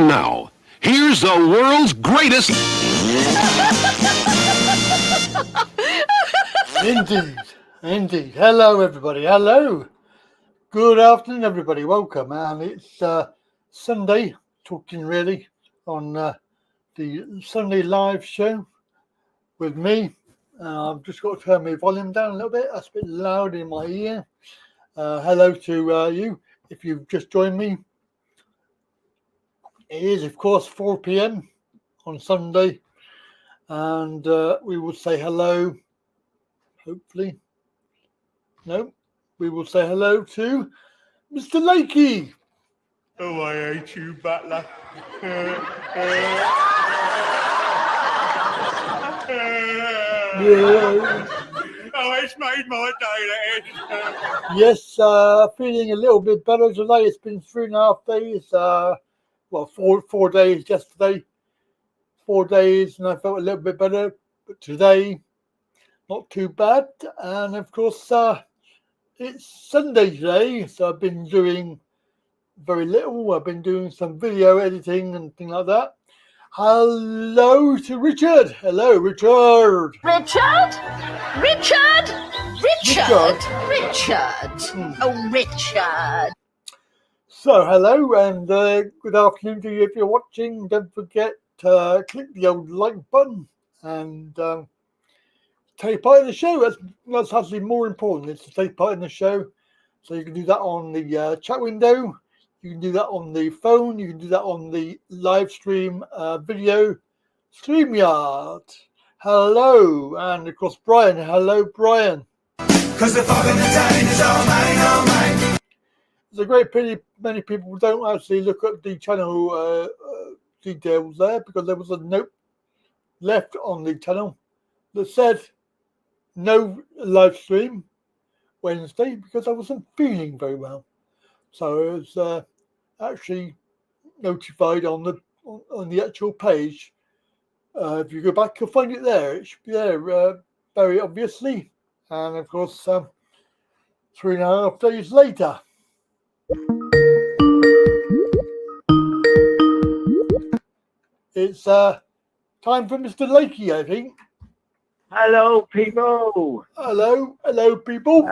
And now, here's the world's greatest... Indeed. Hello, everybody. Hello. Good afternoon, everybody. Welcome. And it's Sunday, talking really on the Sunday live show with me. I've just got to turn my volume down a little bit. That's a bit loud in my ear. Hello to you. If you've just joined me, it is, of course, 4 p.m. on Sunday. And we will say hello, hopefully. No, we will say hello to Mr. Lakey. Oh, I hate you, Butler. Yeah. Oh, it's made my day, that is. Yes, feeling a little bit better today. It's been 3.5 days. Four days yesterday. 4 days, and I felt a little bit better. But today, not too bad. And of course, it's Sunday today, so I've been doing very little. I've been doing some video editing and things like that. Hello to Richard. Hello, Richard. Richard? Oh, Richard. So, hello and good afternoon to you if you're watching. Don't forget to click the old like button and take part in the show. That's actually more important. It's to take part in the show. So you can do that on the chat window. You can do that on the phone. You can do that on the live stream video Streamyard. Hello. And of course, Brian. Hello, Brian. Because the fog and the time is all mine. It's a great pity many people don't actually look at the channel details there, because there was a note left on the channel that said no live stream Wednesday because I wasn't feeling very well. So it was actually notified on the actual page. If you go back, you'll find it there. It should be there very obviously. And of course, 3.5 days later. It's time for Mr. Lakey, I think. Hello, people. Hello, people.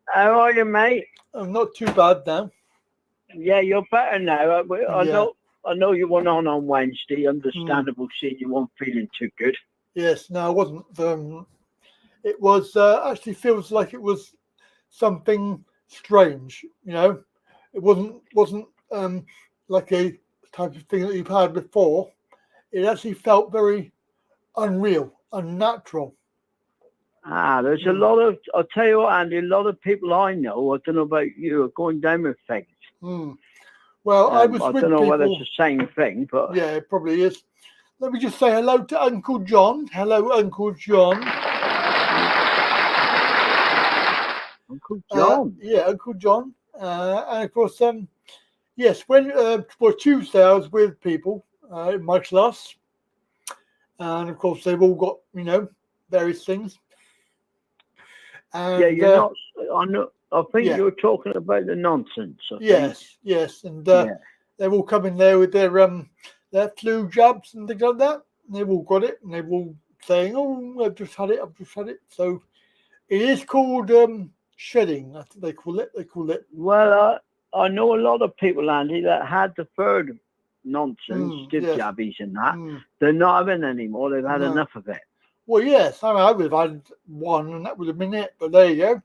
How are you, mate? I'm not too bad now. Yeah, you're better now. I know you went on Wednesday. Understandable, seeing you weren't feeling too good. Yes, no, I wasn't. It was actually feels like it was something strange. You know, it wasn't like a type of thing that you've had before. It actually felt very unreal, unnatural. There's a lot of, I'll tell you what, Andy, a lot of people I know, I don't know about you, are going down with things. Well, I was with I don't know people, whether it's the same thing, but... Yeah, it probably is. Let me just say hello to Uncle John. Hello, Uncle John. Uncle John? Yeah, Uncle John. And of course, yes, when for Tuesday I was with people in my class. And of course, they've all got, various things. And, yeah, you're not. I think you were talking about the nonsense. Yes, and they've all come in there with their flu jabs and things like that. And they've all got it, and they're all saying, "Oh, I've just had it." So it is called shedding. I think they call it. Well, I know a lot of people, Andy, that had the third nonsense, jabbies and that. They're not having anymore. They've had enough of it. Well, yes, I would have had one, and that would have been it. But there you go.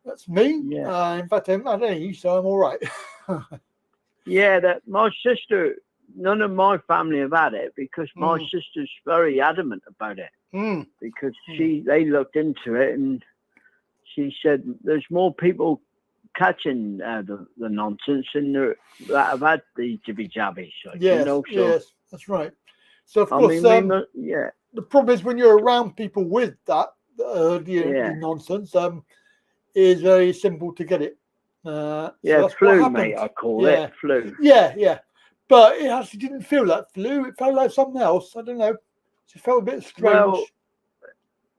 That's me. Yeah. In fact, I haven't had any, so I'm all right. Yeah, that my sister. None of my family have had it because my sister's very adamant about it. Because they looked into it and she said there's more people catching the nonsense than that have had the jibby jabbies. Yes, that's right. So of course, the problem is when you're around people with that the nonsense, is very simple to get it. So flu, mate. I call it flu. Yeah. But it actually didn't feel like flu. It felt like something else. I don't know. It felt a bit strange. Well,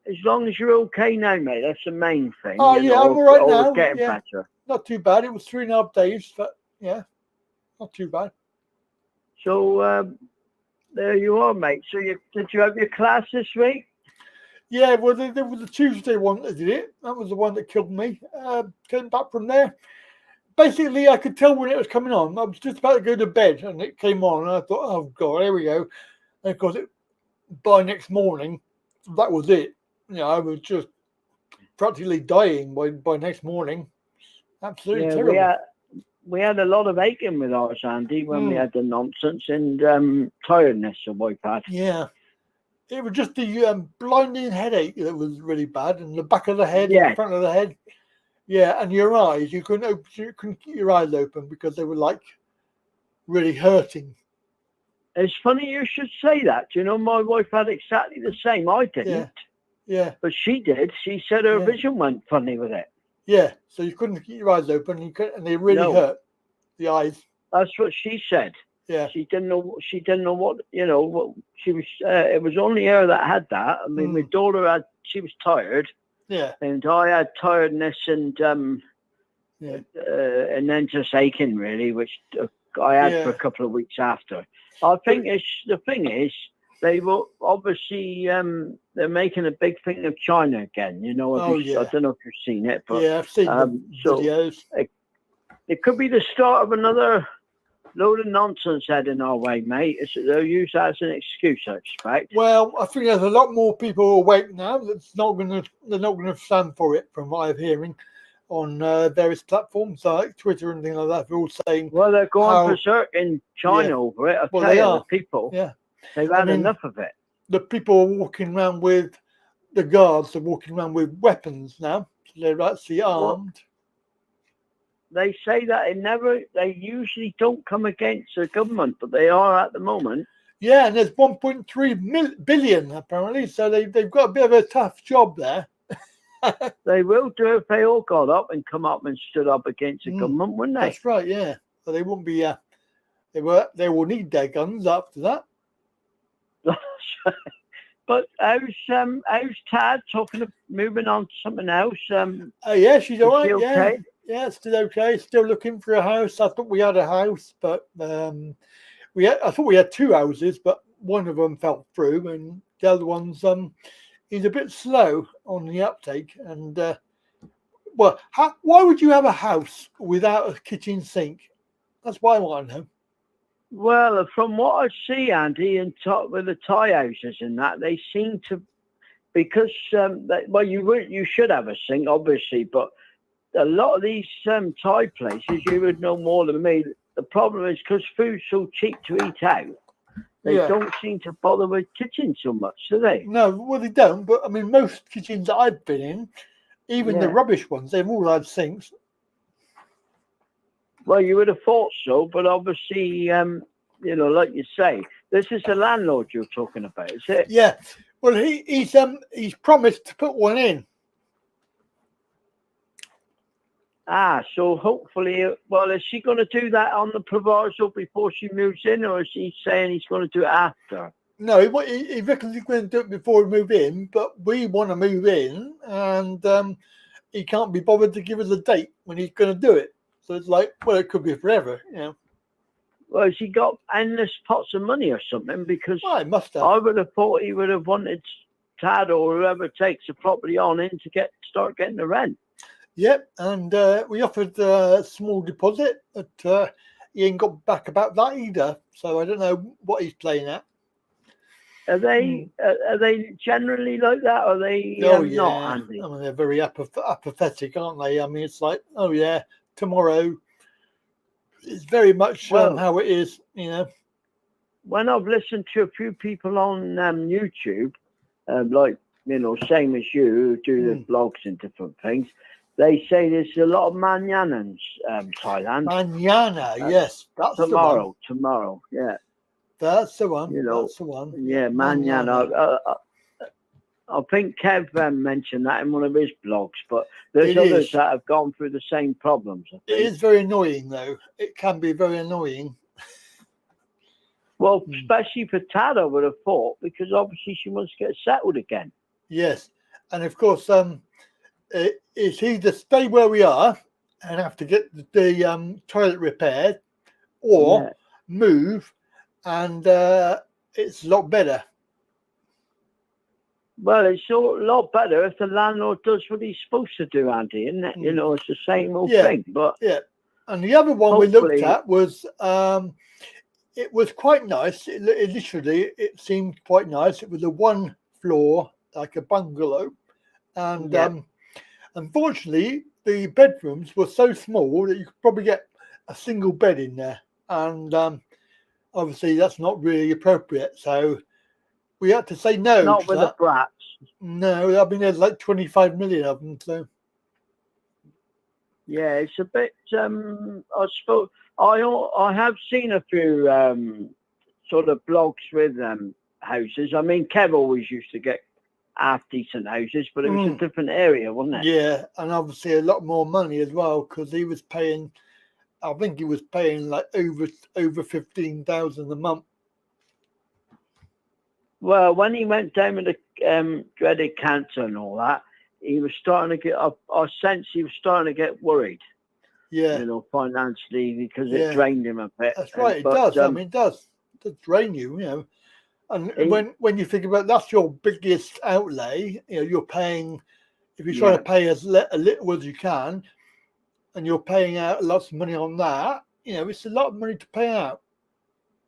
as long as you're okay now, mate, that's the main thing. Oh, yeah, I'm all right now. Getting better. Not too bad. It was 3.5 days, but yeah, not too bad. So there you are, mate. So did you have your class this week? Yeah, well, there was the Tuesday one that did it. That was the one that killed me. Came back from there. Basically, I could tell when it was coming on. I was just about to go to bed, and it came on, and I thought, "Oh God, here we go." And of course, by next morning, that was it. I was just practically dying by next morning. Absolutely terrible. We had a lot of aching with ours, Andy, when we had the nonsense and tiredness of my pad. Yeah. It was just the blinding headache that was really bad, and the back of the head and the front of the head. Yeah, and your eyes, you couldn't keep your eyes open because they were like really hurting. It's funny you should say that. You know, my wife had exactly the same. I didn't. Yeah. But she did. She said her vision went funny with it. Yeah, so you couldn't keep your eyes open, and they really hurt the eyes. That's what she said. Yeah. She didn't know what, what she was. It was only her that had that. I mean, my daughter she was tired. Yeah. And I had tiredness and then just aching really, which I had for a couple of weeks after. I think the thing is they were obviously they're making a big thing of China again. I don't know if you've seen it, but I've seen the videos. It could be the start of another load of nonsense heading our way, mate. They'll use that as an excuse, I expect. Well, I think there's a lot more people awake now. They're not going to stand for it, from what I'm hearing on various platforms like Twitter and things like that. They're all saying, well, they're going berserk in China over it. They are. The people. Yeah, they've had enough of it. The people are walking around with the guards. Are walking around with weapons now. So they're actually armed. They say that they usually don't come against the government, but they are at the moment. Yeah, and there's 1.3 billion apparently, so they've got a bit of a tough job there. They will do if they all got up and come up and stood up against the government, wouldn't they? That's right, yeah. So they won't be. They will need their guns after that. But how's Tad? Moving on to something else. Yeah, she's all right. Okay? Yeah, still okay. Still looking for a house. I thought we had a house, but I thought we had two houses, but one of them fell through, and the other one's is a bit slow on the uptake. And why would you have a house without a kitchen sink? That's what I want to know. Well, from what I see, Andy, and with the Thai houses and that, they seem to, because you should have a sink, obviously, but a lot of these Thai places, you would know more than me. The problem is because food's so cheap to eat out, they don't seem to bother with kitchens so much, do they? No, well, they don't. But I mean, most kitchens that I've been in, even the rubbish ones, they've all had sinks. Well, you would have thought so, but obviously, like you say, this is the landlord you're talking about, is it? Yeah. Well, he's promised to put one in. So hopefully, is she going to do that on the proviso before she moves in, or is he saying he's going to do it after? No, he reckons he's going to do it before we move in, but we want to move in, and he can't be bothered to give us a date when he's going to do it. So it's like, well, it could be forever, Well, has he got endless pots of money or something? Because he must have. I would have thought he would have wanted Tad or whoever takes the property on in to start getting the rent. Yep, and we offered a small deposit, but he ain't got back about that either. So I don't know what he's playing at. Are they generally like that? Or are they not, Andy? I mean, they're very apathetic, aren't they? I mean, it's like, oh yeah, tomorrow. It's very much how it is, When I've listened to a few people on YouTube, same as you, who do the blogs and different things, they say there's a lot of manyanas, Thailand. Manana, yes. That's tomorrow, yeah. That's the one. That's the one. Yeah, manana. I think Kev mentioned that in one of his blogs, but there's others that have gone through the same problems. It is very annoying, though. It can be very annoying. Well, especially for Tad, I would have thought, because obviously she wants to get settled again. Yes, and of course, it's either stay where we are and have to get the toilet repaired, or move and it's a lot better. Well, it's a lot better if the landlord does what he's supposed to do, Andy, isn't it? You know, it's the same old thing. But yeah, and the other one we looked hopefully- at was it was quite nice. Initially, it seemed quite nice. It was a one floor, like a bungalow, and unfortunately, the bedrooms were so small that you could probably get a single bed in there, and obviously that's not really appropriate. So we had to say no. not to with that. the brats. No, I mean there's like 25 million of them. So Yeah, it's a bit. I suppose I have seen a few sort of blogs with houses. I mean, Kev always used to get half decent houses, but it was a different area, wasn't it? yeah, and obviously a lot more money as well because he was paying. I think he was paying like over 15,000 a month. Well, when he went down with the dreaded cancer and all that, he was starting to get. I sense he was starting to get worried. Yeah, You know, financially because Yeah. it drained him a bit. that's right. It But, does. I mean, it does drain you. You know, and when you think about that's your biggest outlay. You know, you're paying if you're trying to pay as little as you can, and you're paying out lots of money on that. You know, it's a lot of money to pay out.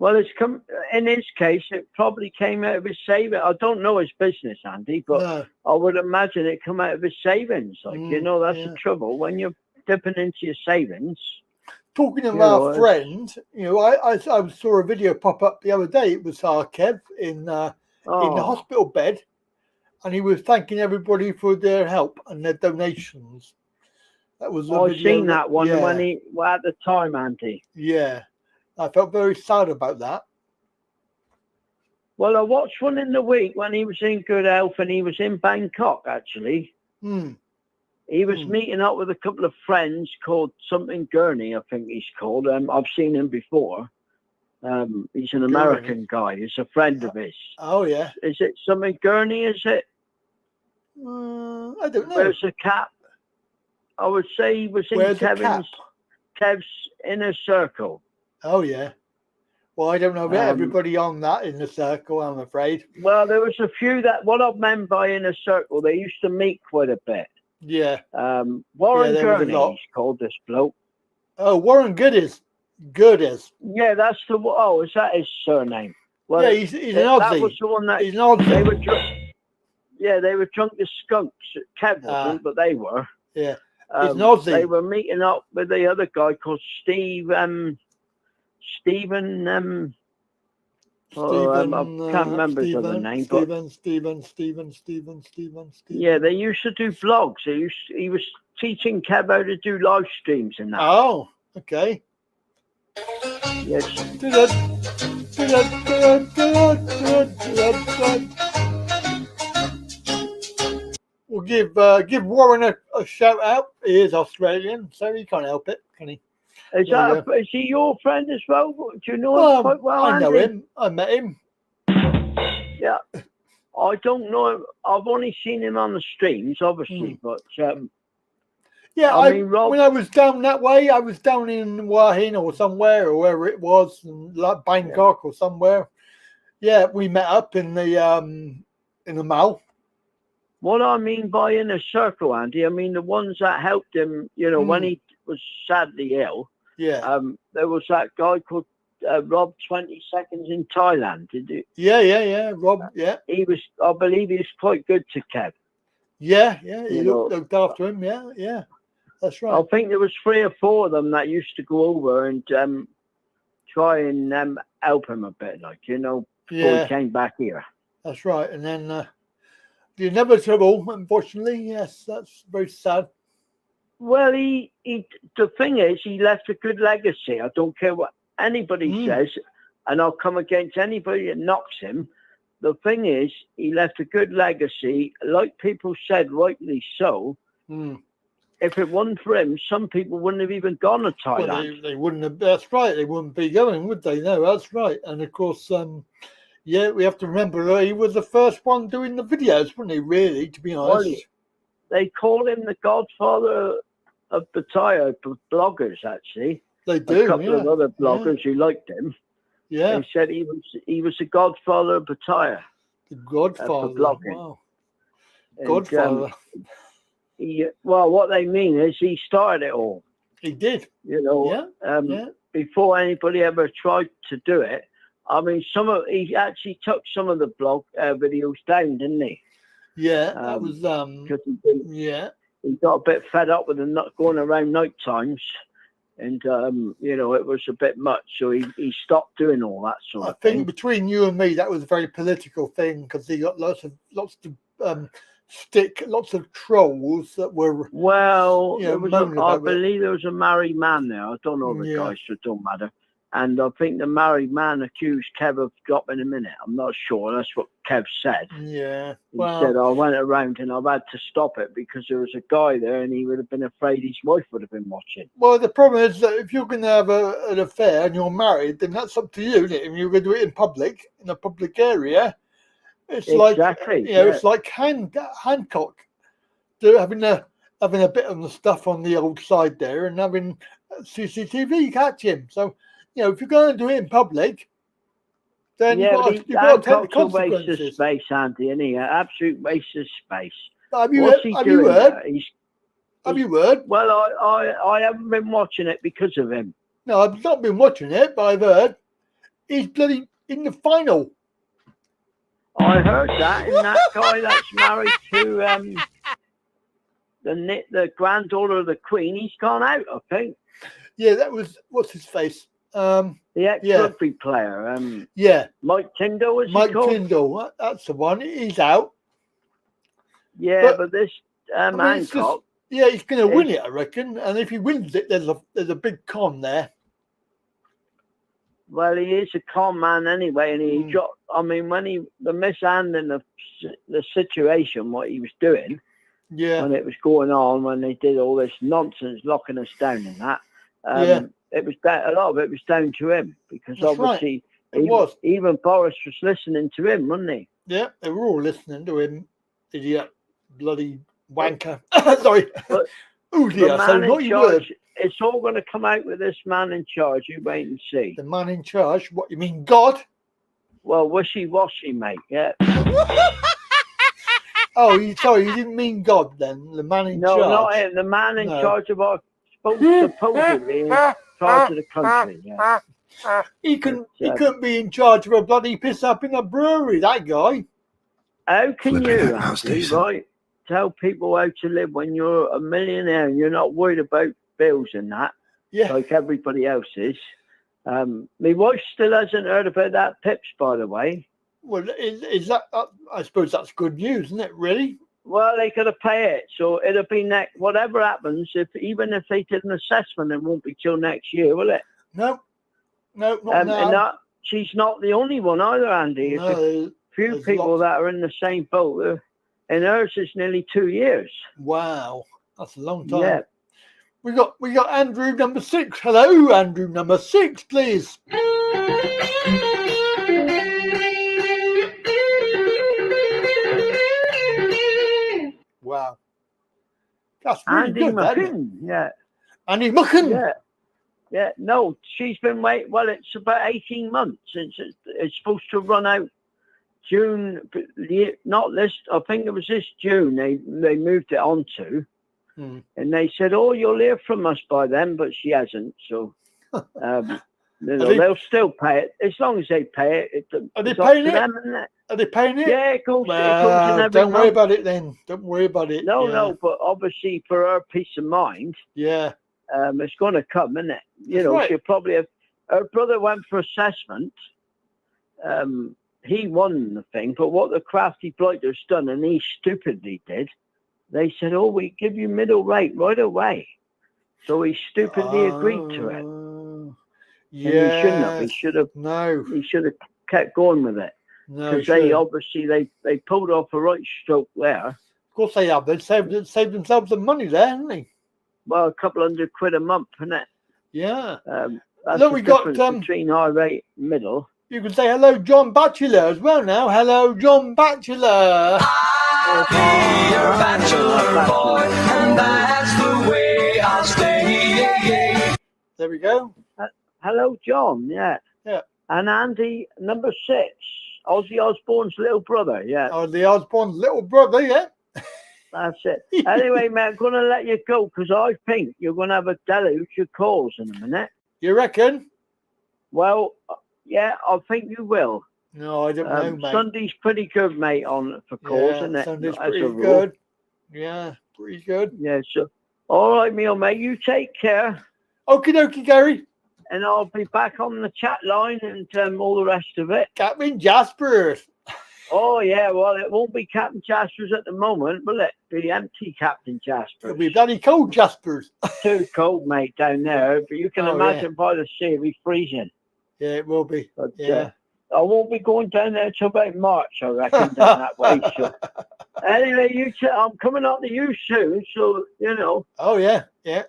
well, it's come in his case. It probably came out of his savings. I don't know his business, Andy, but No, I would imagine it come out of his savings. Like you know, that's yeah. the trouble when you're dipping into your savings. Talking of You our know, friend, you know, I saw a video pop up the other day. It was our Kev in the hospital bed, and he was thanking everybody for their help and their donations. That was. I've seen that one when he at the time, Andy. Yeah, I felt very sad about that. Well, I watched one in the week when he was in good health and he was in Bangkok. Actually, he was meeting up with a couple of friends called something Gurney, I think he's called. I've seen him before. He's an American guy. He's a friend of his. Oh yeah. Is it something Gurney? Is it? I don't know. Where's the cap? I would say he was in Kev's inner circle. Oh yeah. Well, I don't know about everybody on that in the circle, I'm afraid. Well, there was a few that what I meant by inner circle. They used to meet quite a bit. Yeah. Warren Gurney, he's called this bloke. Oh, Warren Goodies. Yeah, that's the. Oh, is that his surname? Well, yeah, he's an Aussie. That was the one that he's an Aussie. They were drunk. Yeah, they were drunk as skunks. Kev wasn't, but they were. Yeah, he's an Aussie. They were meeting up with the other guy called Stephen. I can't remember his other name. Stephen. Yeah, they used to do vlogs. He was teaching Kev how to do live streams and that. Oh, okay. Yes. We'll give Warren a shout out. He is Australian, so he can't help it, can he? Is he your friend as well? Do you know him quite well? I know Andy? him. I met him. Yeah. I don't know him. I've only seen him on the streams, obviously, but yeah, I mean, Rob, when I was down that way, I was down in Hua Hin or somewhere, or wherever it was, like Bangkok or somewhere. Yeah, we met up in the mall. What I mean by inner circle, Andy, I mean the ones that helped him, you know, when he was sadly ill. Yeah. There was that guy called Rob 20 Seconds in Thailand. Did you? Yeah. Rob, yeah. He was, I believe he was quite good to Kev. Yeah. He looked after him. Yeah. That's right. I think there was 3 or 4 of them that used to go over and try and help him a bit, like, you know, before he came back here. That's right. And then the inevitable, unfortunately, yes, that's very sad. Well, the thing is, he left a good legacy. I don't care what anybody says, and I'll come against anybody that knocks him. The thing is, he left a good legacy. Like people said, rightly so. If it wasn't for him, some people wouldn't have even gone to Thailand. Well, they wouldn't have. That's right. They wouldn't be going, would they? No, that's right. And of course, we have to remember he was the first one doing the videos, wasn't he? Really, to be honest. Well, they call him the godfather of the Thai bloggers. Actually, they do. A couple of other bloggers who liked him. Yeah. They said he was the godfather of Battaya. The Godfather. blogging. Wow. And, Godfather. well, what they mean is he started it all. He did. You know, Yeah. before anybody ever tried to do it. I mean, he actually took some of the blog videos down, didn't he? Yeah, that was because he got a bit fed up with them not going around night times, and you know, it was a bit much, so he stopped doing all that sort of thing. I think between you and me, that was a very political thing because he got lots of lots of trolls that were. Well, you know, I believe there was a married man there. I don't know the guy, so it don't matter. And I think the married man accused Kev of dropping him in it. I'm not sure. That's what Kev said. Yeah. He said, I went around and I've had to stop it because there was a guy there and he would have been afraid his wife would have been watching. Well, the problem is that if you're going to have an affair and you're married, then that's up to you, isn't it? If you're going to do it in public, in a public area, it's it's like Hancock having a bit of the stuff on the old side there and having CCTV catch him. So, you know, if you're going to do it in public, then you've got to take the consequences. Waste of space, Andy, isn't he? Absolute waste of space. Have you heard? Well, I haven't been watching it because of him. No, I've not been watching it, but I've heard he's bloody in the final. I heard that, and that guy that's married to the granddaughter of the Queen, he's gone out, I think. Yeah, that was what's his face. The ex-rugby player. Mike Tyndall, was Mike he called? Tyndall, that's the one. He's out. Yeah, but this Hancock. He's going to win it, I reckon. And if he wins it, there's a big con there. Well, he is a calm man anyway, and he got. I mean, when the mishandling of the situation, what he was doing, when it was going on, when they did all this nonsense, locking us down and that, it was a lot of it was down to him because obviously even Boris was listening to him, wasn't he? Yeah, they were all listening to him. Idiot, bloody wanker. Sorry. But oh dear, so not your word. It's all going to come out with this man in charge. You wait and see. The man in charge? What, you mean God? Well, wishy-washy, mate, yeah. Oh, sorry, you didn't mean God then? The man in charge? No, not him. The man in charge of our, supposedly, in charge of the country, yeah. He couldn't be in charge of a bloody piss-up in a brewery, that guy. How can you, Andy, right, tell people how to live when you're a millionaire and you're not worried about bills and that, like everybody else is? My wife still hasn't heard about that Pips, by the way. Well, is that? I suppose that's good news, isn't it? Really? Well, they got to pay it, so it'll be next. Whatever happens, even if they did an assessment, it won't be till next year, will it? No, not now. And she's not the only one either, Andy. There's a few people that are in the same boat, and hers is nearly 2 years. Wow, that's a long time. Yeah. We got Andrew number 6. Hello, Andrew number 6, please. Wow. That's really Andy good, McCinn, yeah. Andy McCinn. Yeah. No, she's been waiting. Well, it's about 18 months since it's supposed to run out June. Not this. I think it was this June. They moved it on to. And they said, "Oh, you'll hear from us by then," but she hasn't. So they'll still pay it as long as they pay it. Are they paying it? Are they paying it? Yeah, it goes in every don't worry month. about it then. Don't worry about it. No, but obviously for her peace of mind, it's going to come, isn't it? You know, she'll probably have. Her brother went for assessment. He won the thing, but what the crafty blighters done, and he stupidly did. They said, "Oh, we give you middle rate right away." So he stupidly agreed to it. Yeah, and he shouldn't have. He should have. No, he should have kept going with it. No, because they obviously they pulled off a right stroke there. Of course they have. They saved themselves some money there, haven't they? Well, a couple £100 a month, isn't it? Yeah. That's the difference between high rate and middle. You can say hello, John Batchelor, as well now. Hello, John Batchelor. I'll be your bachelor boy, and that's the way I'll stay. There we go. Hello, John. Yeah. And Andy, number 6, Ozzy Osbourne's little brother. Yeah, Oh, the Osborne's little brother, yeah. that's it. Anyway, mate, I'm going to let you go because I think you're going to have a deluge of calls in a minute. You reckon? Well, yeah, I think you will. No, I don't know, mate. Sunday's pretty good, mate, on for calls, Yeah, isn't it? Sunday's As a pretty rule. good. Yeah, pretty good. Yeah, so all right, Neil, mate, you take care. Okie dokie, Gary. And I'll be back on the chat line and all the rest of it. Captain Jaspers. Oh, yeah, well, it won't be Captain Jaspers at the moment, will it? Be empty Captain Jaspers. It'll be bloody cold Jaspers. Too cold, mate, down there. But you can imagine by the sea, it'll be freezing. Yeah, it will be. But, Yeah. I won't be going down there till about March, I reckon, down that way. So. Anyway, I'm coming up to you soon, so, you know. Oh, yeah, yeah.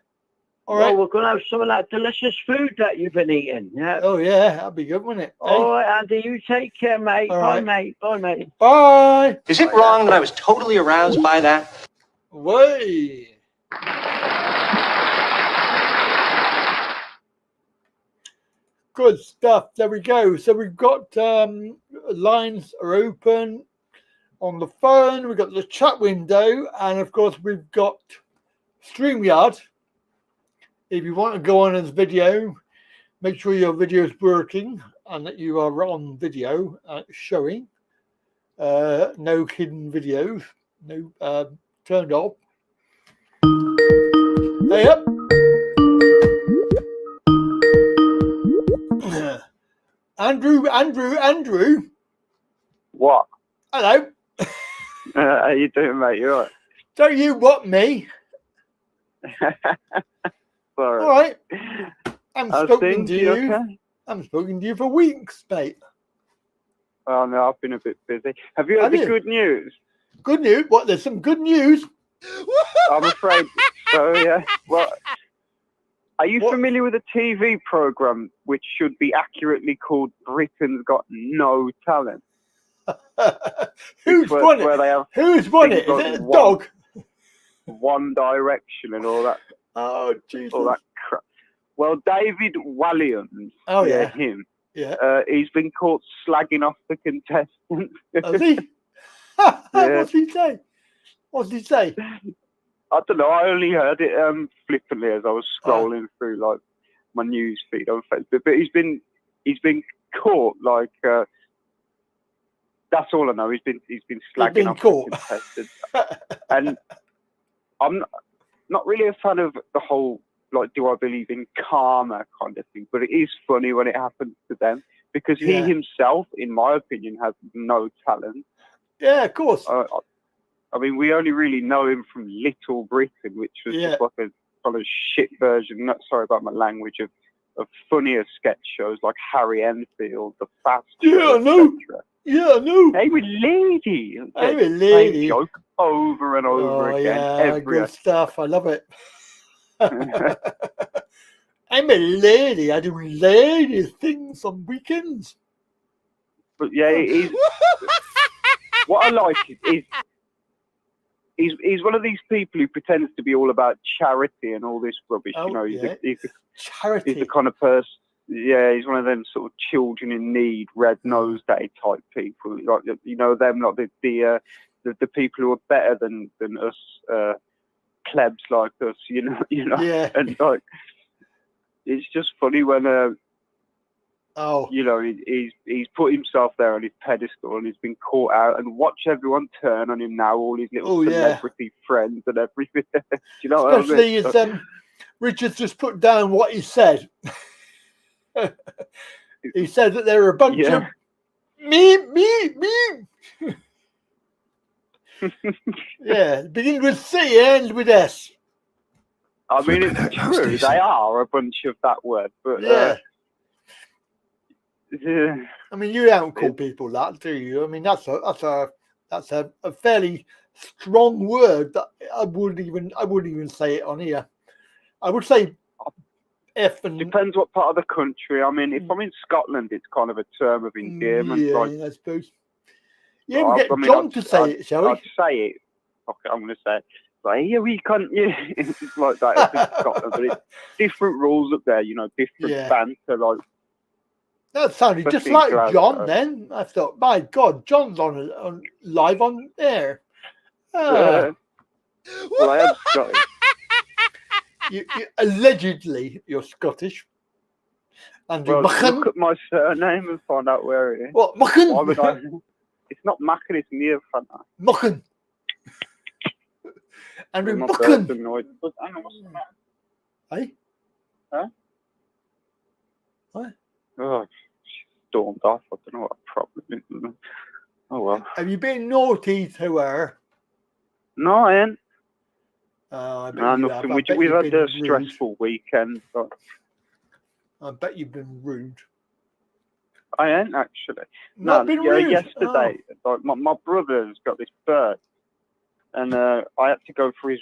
All Well, right. we're going to have some of that delicious food that you've been eating. Yeah. Oh, yeah, that'd be good, wouldn't it? All right, Andy, you take care, mate. All Bye, right. mate. Bye, mate. Bye. Is it wrong that I was totally aroused by that? Way. Good stuff. There we go. So we've got lines are open on the phone. We've got the chat window, and of course we've got Streamyard. If you want to go on as video, make sure your video is working and that you are on video showing. No hidden videos. No turned off. Hey up. Andrew. What? Hello. How you doing, mate? You all right? Don't you want me? Sorry. All right. I'm How's spoken things? to You you. okay? I'm spoken to you for weeks, mate. Oh, no, I've been a bit busy. Have you Have had the you? good news? Good news. What? There's some good news. I'm afraid so, yeah. Well, are you What? familiar with a TV program which should be accurately called Britain's Got No Talent? Who's where, won where it? they have Who's won it? things Is like it a dog? One Direction and all that Jesus. all that crap. Well, David Walliams, Oh, yeah. him, Yeah. he's been caught slagging off the contestants. Has he? What's he say? What's he say? I don't know. I only heard it flippantly as I was scrolling through like my news feed on Facebook. But he's been caught like that's all I know. He's been slagging off the contestants, and I'm not really a fan of the whole like do I believe in karma kind of thing. But it is funny when it happens to them because he himself, in my opinion, has no talent. Yeah, of course. I mean, we only really know him from Little Britain, which was just like a kind of shit version, sorry about my language, of funnier sketch shows like Harry Enfield, The Fast Show, I know. etc. Yeah, I know. Hey, with lady. Hey, with lady. Same joke over and over again. Every good stuff. I love it. I'm a lady. I do lady things on weekends. But yeah, what I like is he's one of these people who pretends to be all about charity and all this rubbish. Oh, you know, he's charity. He's the kind of person. Yeah, he's one of them sort of children in need, red nose day type people. Like you know them, like the people who are better than us plebs like us. You know. Yeah. And like, it's just funny when you know, he's put himself there on his pedestal and he's been caught out, and watch everyone turn on him now, all his little celebrity friends and everything. Do you know Especially what I mean? as Richard's just put down what he said. He said that there are a bunch of me. Yeah, begin with C, end with S. I mean, it's true. They are a bunch of that word, but I mean, you don't call people that, do you? I mean, that's a fairly strong word that I wouldn't even say it on here. I would say F and depends what part of the country. I mean, if I'm in Scotland, it's kind of a term of endearment. Yeah, like, I suppose. Yeah, we'll get John to say it, shall we? I'd say it. Okay, I'm going to say it. Like, yeah, we can't. Yeah, it's like that in Scotland, but it's different rules up there. You know, different banter. Like, That sounded just Especially in like Glasgow. John then. I thought, my God, John's on live on air. Well, I am Scottish. You allegedly, you're Scottish. Andrew Well, Muchan. look at my surname and find out where it is. What, Muchan? Why would I? It's not Mackin, it's near Fanta. Muchan. Andrew My Muchan. birth's annoyed. But hang on, what's the matter? Hey? Huh? What? Oh, she stormed off. I don't know what her problem is. Oh, well. Have you been naughty to her? No, I ain't. I bet No, you nothing. have. I bet We've you've had been a rude. stressful weekend. But I bet you've been rude. I ain't actually. Not been rude. Yesterday, like my brother's got this bird, and I had to go for his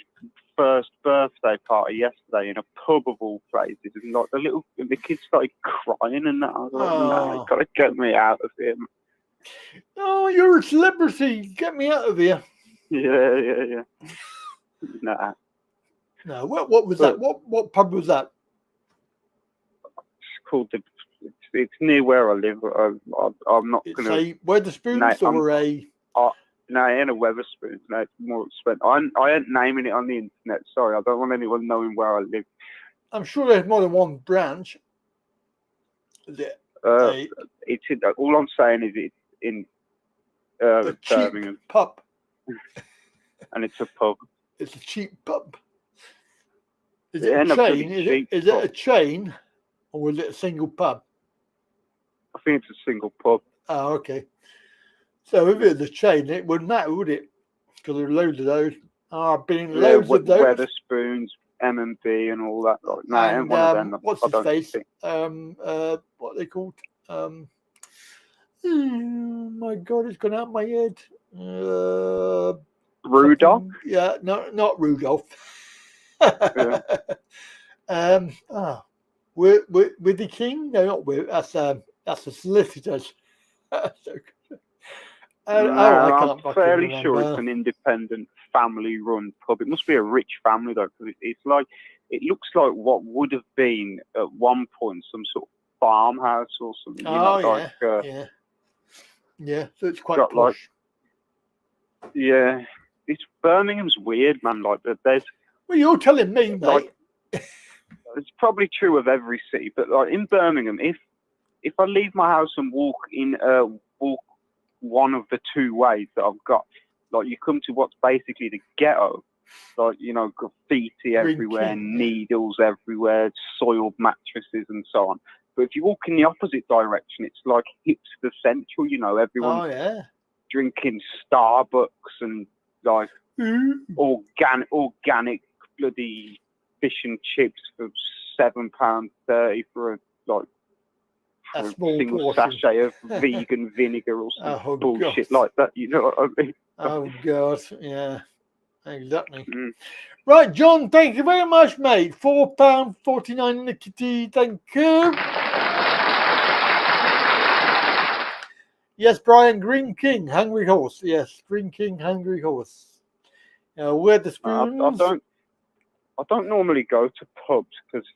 first birthday party yesterday in a pub of all places, and like the kids started crying, and that I was like, "No, you gotta get me out of here." Oh, you're a celebrity. Get me out of here. Yeah. Nah. No, what was that? What pub was that? It's called it's near where I live. I'm not It's gonna. a Weatherspoons or a. No, it ain't a Weatherspoons. No, it's more expensive. I ain't naming it on the internet. Sorry, I don't want anyone knowing where I live. I'm sure there's more than one branch. Is it It's all I'm saying is it's in a cheap Birmingham, pub? and it's a pub. It's a cheap pub. Is It it ain't a a bloody chain? cheap Is it pub. a chain, or is it a single pub? I think it's a single pub. Oh, okay. So if it was a chain, it wouldn't matter, would it? Because there are loads of those. I've been in loads of those. Weatherspoons, M&B, and all that. Like, no, it ain't one of them. What's I his don't face? think. What are they called? Oh my God, it's gone out of my head. Rudolph? Yeah, no, not Rudolph. Yeah. With the King? No, not with. That's the solicitors. I'm fairly sure it's an independent family-run pub. It must be a rich family though, because it's like it looks like what would have been at one point some sort of farmhouse or something. Yeah. So it's quite got, posh. Yeah, it's Birmingham's weird, man. Like there's. Well, you're telling me, mate. Like, it's probably true of every city, but like in Birmingham, if I leave my house and walk one of the two ways that I've got, like you come to what's basically the ghetto, like graffiti everywhere, needles everywhere, soiled mattresses and so on. But if you walk in the opposite direction, it's like hipster central. Everyone's drinking Starbucks and like organic bloody fish and chips for £7.30 for a single sachet of vegan vinegar or some bullshit like that. You know what I mean? Oh God, yeah, exactly. Right, John, thank you very much, mate. £4.49 in the kitty, thank you. Yes, Brian, Green King, Hungry Horse. Yes, Green King, Hungry Horse. Where the spoons? I don't normally go to pubs because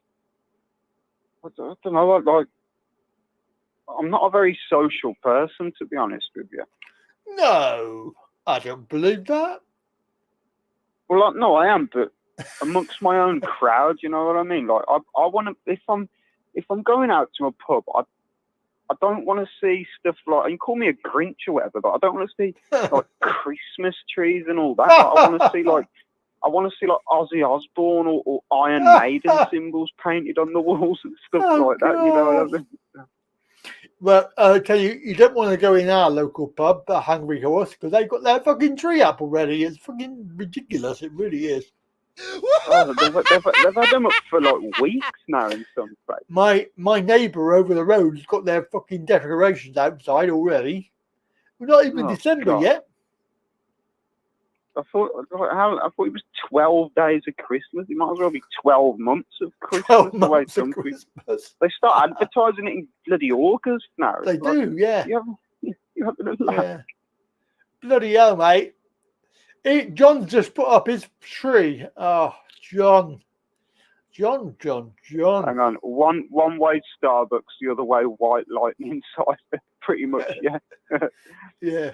I don't know. Like, I'm not a very social person, to be honest with you. No, I don't believe that. Well, no, I am, but amongst my own crowd, you know what I mean? Like, I want to. If I'm going out to a pub, I don't want to see stuff like, you can call me a Grinch or whatever, but I don't want to see like Christmas trees and all that. I want to see like Ozzy Osbourne or Iron Maiden symbols painted on the walls and stuff like that. You know what I mean? Well, you don't want to go in our local pub, the Hungry Horse, because they've got their fucking tree up already. It's fucking ridiculous. It really is. They've had them up for like weeks now in some places. My neighbour over the road has got their fucking decorations outside already. We're not even December yet. I thought it was 12 days of Christmas. It might as well be 12 months of Christmas. 12 months of Christmas. They start advertising it in bloody August now. They do, yeah. You haven't yeah. Bloody hell, mate. John's just put up his tree. Oh, John. John. Hang on, one way Starbucks, the other way White Lightning inside. Pretty much, yeah. Yeah.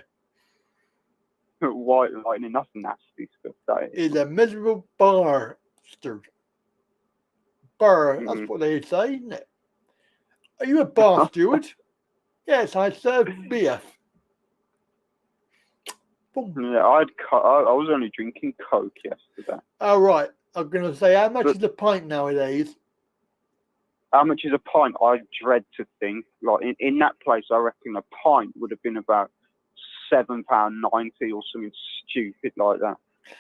White Lightning, that's nasty stuff. That Is a miserable bastard. That's what they say, isn't it? Are you a bar steward? Yes, I serve beer. Boom. Yeah, I was only drinking Coke yesterday. Oh, right. I'm going to say, how much is a pint nowadays? How much is a pint? I dread to think. Like in that place, I reckon a pint would have been about £7.90 or something stupid like that.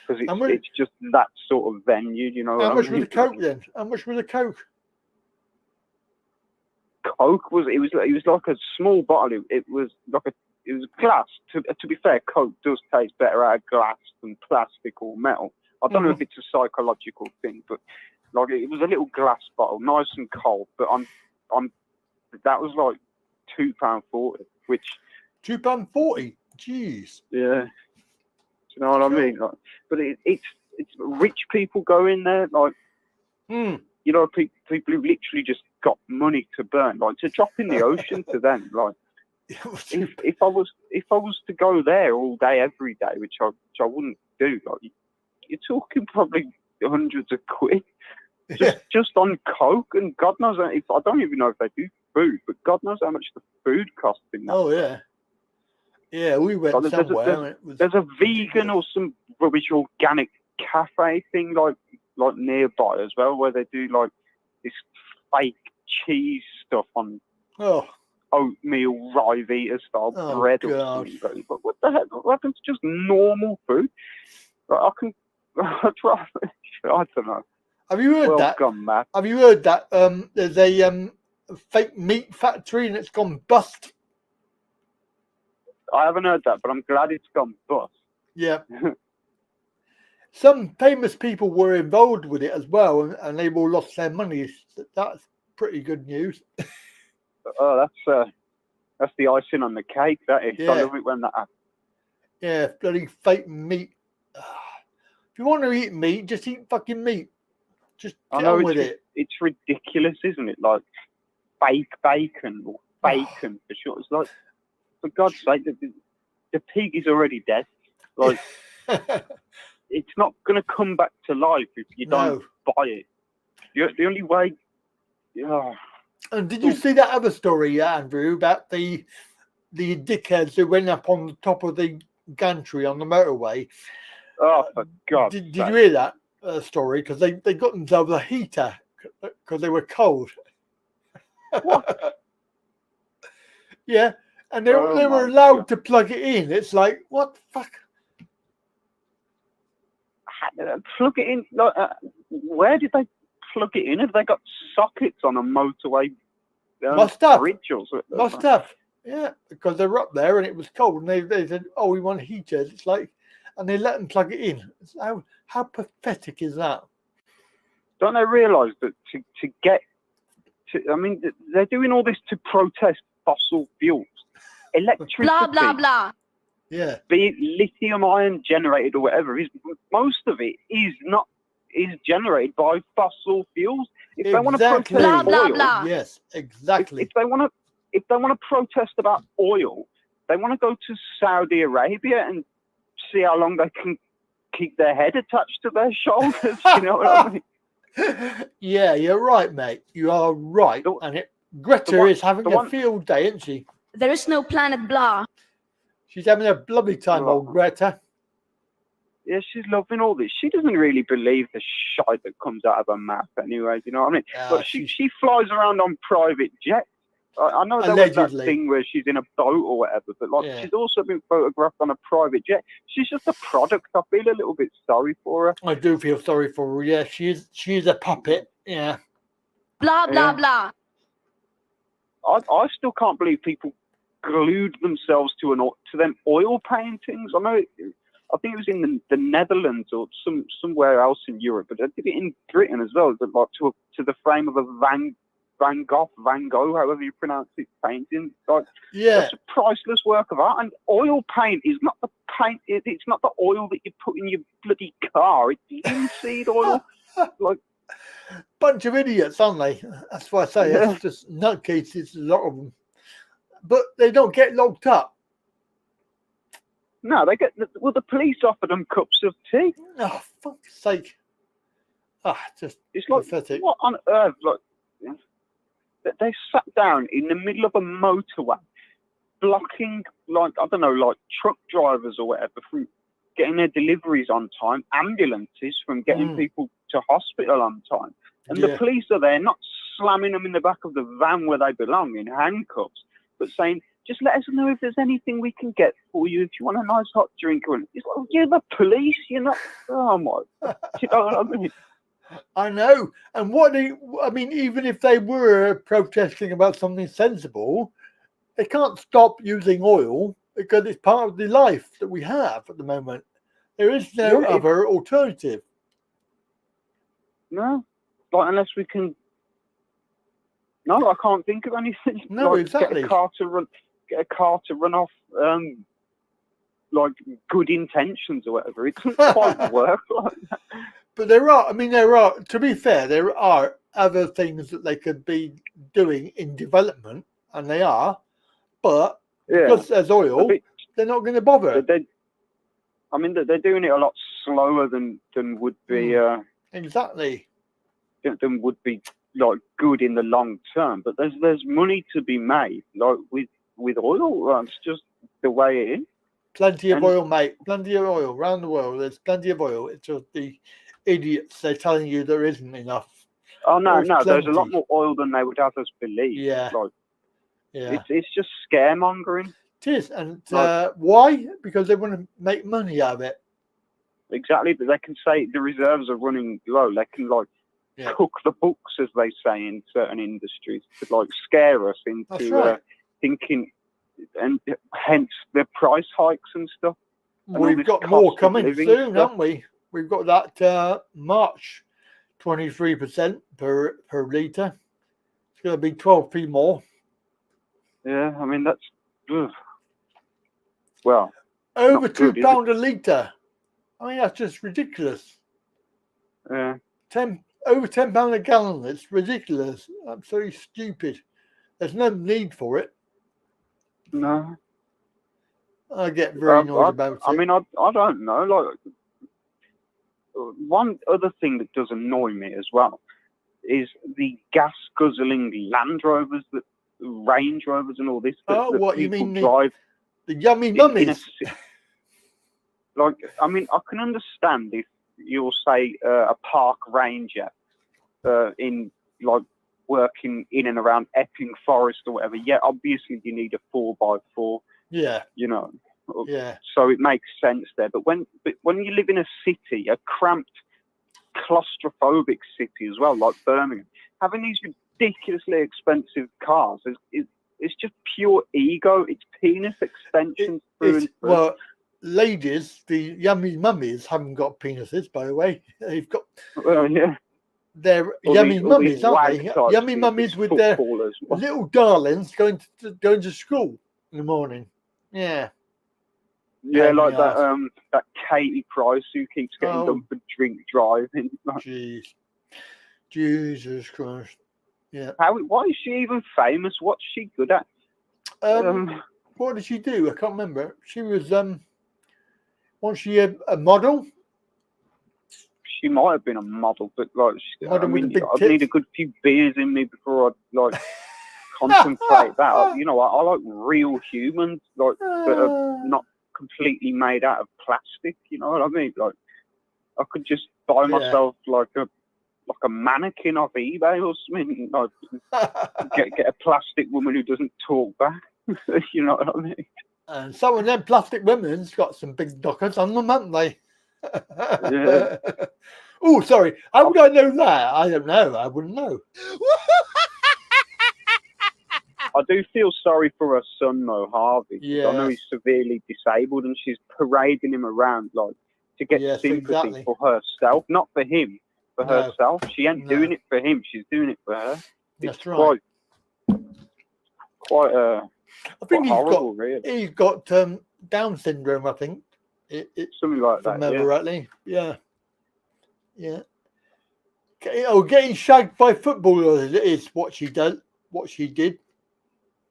Because it's just that sort of venue, you know. How much was a Coke then? How much was a Coke? Coke was like a small bottle. It was glass. To be fair, Coke does taste better out of glass than plastic or metal. I don't know if it's a psychological thing, but like it was a little glass bottle, nice and cold. But that was like £2.40, which £2.40. Jeez. Yeah. Do you know what I mean? Like, but it's rich people go in there, like you know, people who literally just got money to burn, like to drop in the ocean to them. Like if I was to go there all day every day, which I wouldn't do, like you're talking probably hundreds of quid just on Coke, and God knows I don't even know if they do food, but God knows how much the food costs in that. Oh yeah. Yeah, we went somewhere. There's a vegan or some rubbish organic cafe thing like nearby as well, where they do like this fake cheese stuff on oatmeal Rivita style bread or something. But what the heck? What happens to just normal food? Like, I don't know. Have you heard that? Gone mad. Have you heard that? There's a fake meat factory and it's gone bust. I haven't heard that, but I'm glad it's gone bust. Yeah. Some famous people were involved with it as well, and they've all lost their money. That's pretty good news. Oh, that's the icing on the cake. That is. Yeah. I love it when that happens. Yeah, bloody fake meat. If you want to eat meat, just eat fucking meat. Just get on with it. It's ridiculous, isn't it? Like fake bacon or bacon for sure. It's like, for God's sake, the pig is already dead. Like, it's not going to come back to life if you don't buy it. The only way. Yeah. And did you see that other story, Andrew, about the dickheads who went up on the top of the gantry on the motorway? Oh, for God's sake. Did you hear that story? Because they got themselves a heater because they were cold. What? Yeah. And they were allowed to plug it in. It's like, what the fuck? Plug it in. Like, where did they plug it in? Have they got sockets on a motorway bridge or something? Must have. Yeah, because they were up there and it was cold. And they said, "Oh, we want heaters." It's like, and they let them plug it in. How pathetic is that? Don't they realise that to get to? I mean, they're doing all this to protest fossil fuels. Electricity, blah blah blah. Yeah, be it lithium ion generated or whatever, most of it is generated by fossil fuels. If they want to protest blah, blah, oil, blah. Yes, exactly. If they want to protest about oil, they want to go to Saudi Arabia and see how long they can keep their head attached to their shoulders. You know what I mean? Yeah, you're right, mate. You are right. And Greta is having a field day, isn't she? There is no planet blah. She's having a bloody time, old Greta. Yeah, she's loving all this. She doesn't really believe the shite that comes out of her mouth anyway, you know what I mean? But she flies around on private jets. I know there was that thing where she's in a boat or whatever, but she's also been photographed on a private jet. She's just a product. I feel a little bit sorry for her. I do feel sorry for her. Yeah, she is a puppet. Yeah. Blah blah blah. I still can't believe people glued themselves to them oil paintings. I think it was in the Netherlands or somewhere else in Europe, but I did it in Britain as well. Like to the frame of a Van Gogh, however you pronounce it, painting. Like, it's a priceless work of art. And oil paint is not the paint. It's not the oil that you put in your bloody car. It's linseed oil. Like, bunch of idiots, aren't they? That's why I say it's just nutcases, a lot of them. But they don't get locked up. No, they get. Well, the police offer them cups of tea. Oh, fuck's sake! Just it's like pathetic. What on earth? Like they sat down in the middle of a motorway, blocking like I don't know, like truck drivers or whatever from getting their deliveries on time, ambulances from getting people to hospital on time, and the police are there, not slamming them in the back of the van where they belong in handcuffs, but saying, just let us know if there's anything we can get for you. If you want a nice hot drink, or it's like, you're the police. You're not. Oh my! You know what I mean? I know. And even if they were protesting about something sensible, they can't stop using oil because it's part of the life that we have at the moment. There is no other alternative. No, like unless we can. No, I can't think of anything. No, like, exactly. Get a car to run off, like good intentions or whatever. It doesn't quite work like that. But there are. To be fair, there are other things that they could be doing in development, and they are. But because there's oil, they're not going to bother. They're doing it a lot slower than would be. Exactly. Than would be like good in the long term. But there's money to be made, like with oil. That's just the way it is. Plenty of oil, mate. Plenty of oil around the world. There's plenty of oil. It's just the idiots. They're telling you there isn't enough. Oh no, there's a lot more oil than they would have us believe. Yeah. It's just scaremongering. It is, and why? Because they want to make money out of it. Exactly, but they can say the reserves are running low. They can cook the books, as they say in certain industries, to scare us into thinking, and hence the price hikes and stuff. And we've got more coming soon, haven't we? We've got that March 23% per litre. It's going to be 12p more. Yeah, I mean, that's... Ugh. Well... Over £2 a litre. I mean, that's just ridiculous. Yeah. Over £10 a gallon. It's ridiculous. Absolutely stupid. There's no need for it. No. I get very annoyed about it. I mean, I don't know. One other thing that does annoy me as well is the gas guzzling Land Rovers, Range Rovers, and all this. What you mean? The yummy mummies? I can understand if you'll say a park ranger in working in and around Epping Forest or whatever. Yeah, obviously you need a 4x4. Yeah. You know. Yeah. So it makes sense there. But when you live in a city, a cramped, claustrophobic city as well, like Birmingham, having these ridiculously expensive cars it's just pure ego. It's penis extensions through and through. Well, ladies, the yummy mummies haven't got penises, by the way. They've got. Yeah. They're yummy mummies, aren't they? Yummy mummies with their little darlings going to school in the morning. Yeah. Yeah, like that Katie Price who keeps getting done for drink driving. Jeez. Jesus Christ. Yeah. Why is she even famous? What's she good at? What did she do? I can't remember. She was wasn't she a model? She might have been a model, but I'd need a good few beers in me before I'd contemplate that. I like real humans, that are not completely made out of plastic. You know what I mean? I could just buy myself a mannequin off eBay or something. Get a plastic woman who doesn't talk back. You know what I mean? And some of them plastic women's got some big knockers on them, haven't they? Yeah. Oh, sorry. How would I know that? I don't know. I wouldn't know. I do feel sorry for her son, though, Harvey. Yeah. I know he's severely disabled, and she's parading him around to get sympathy for herself, not for him, for herself. She ain't doing it for him. She's doing it for her. That's right. Quite I think horrible, really. He's got Down syndrome, I think. Something like that. Remember rightly? Yeah. Yeah. getting shagged by footballers is what she did.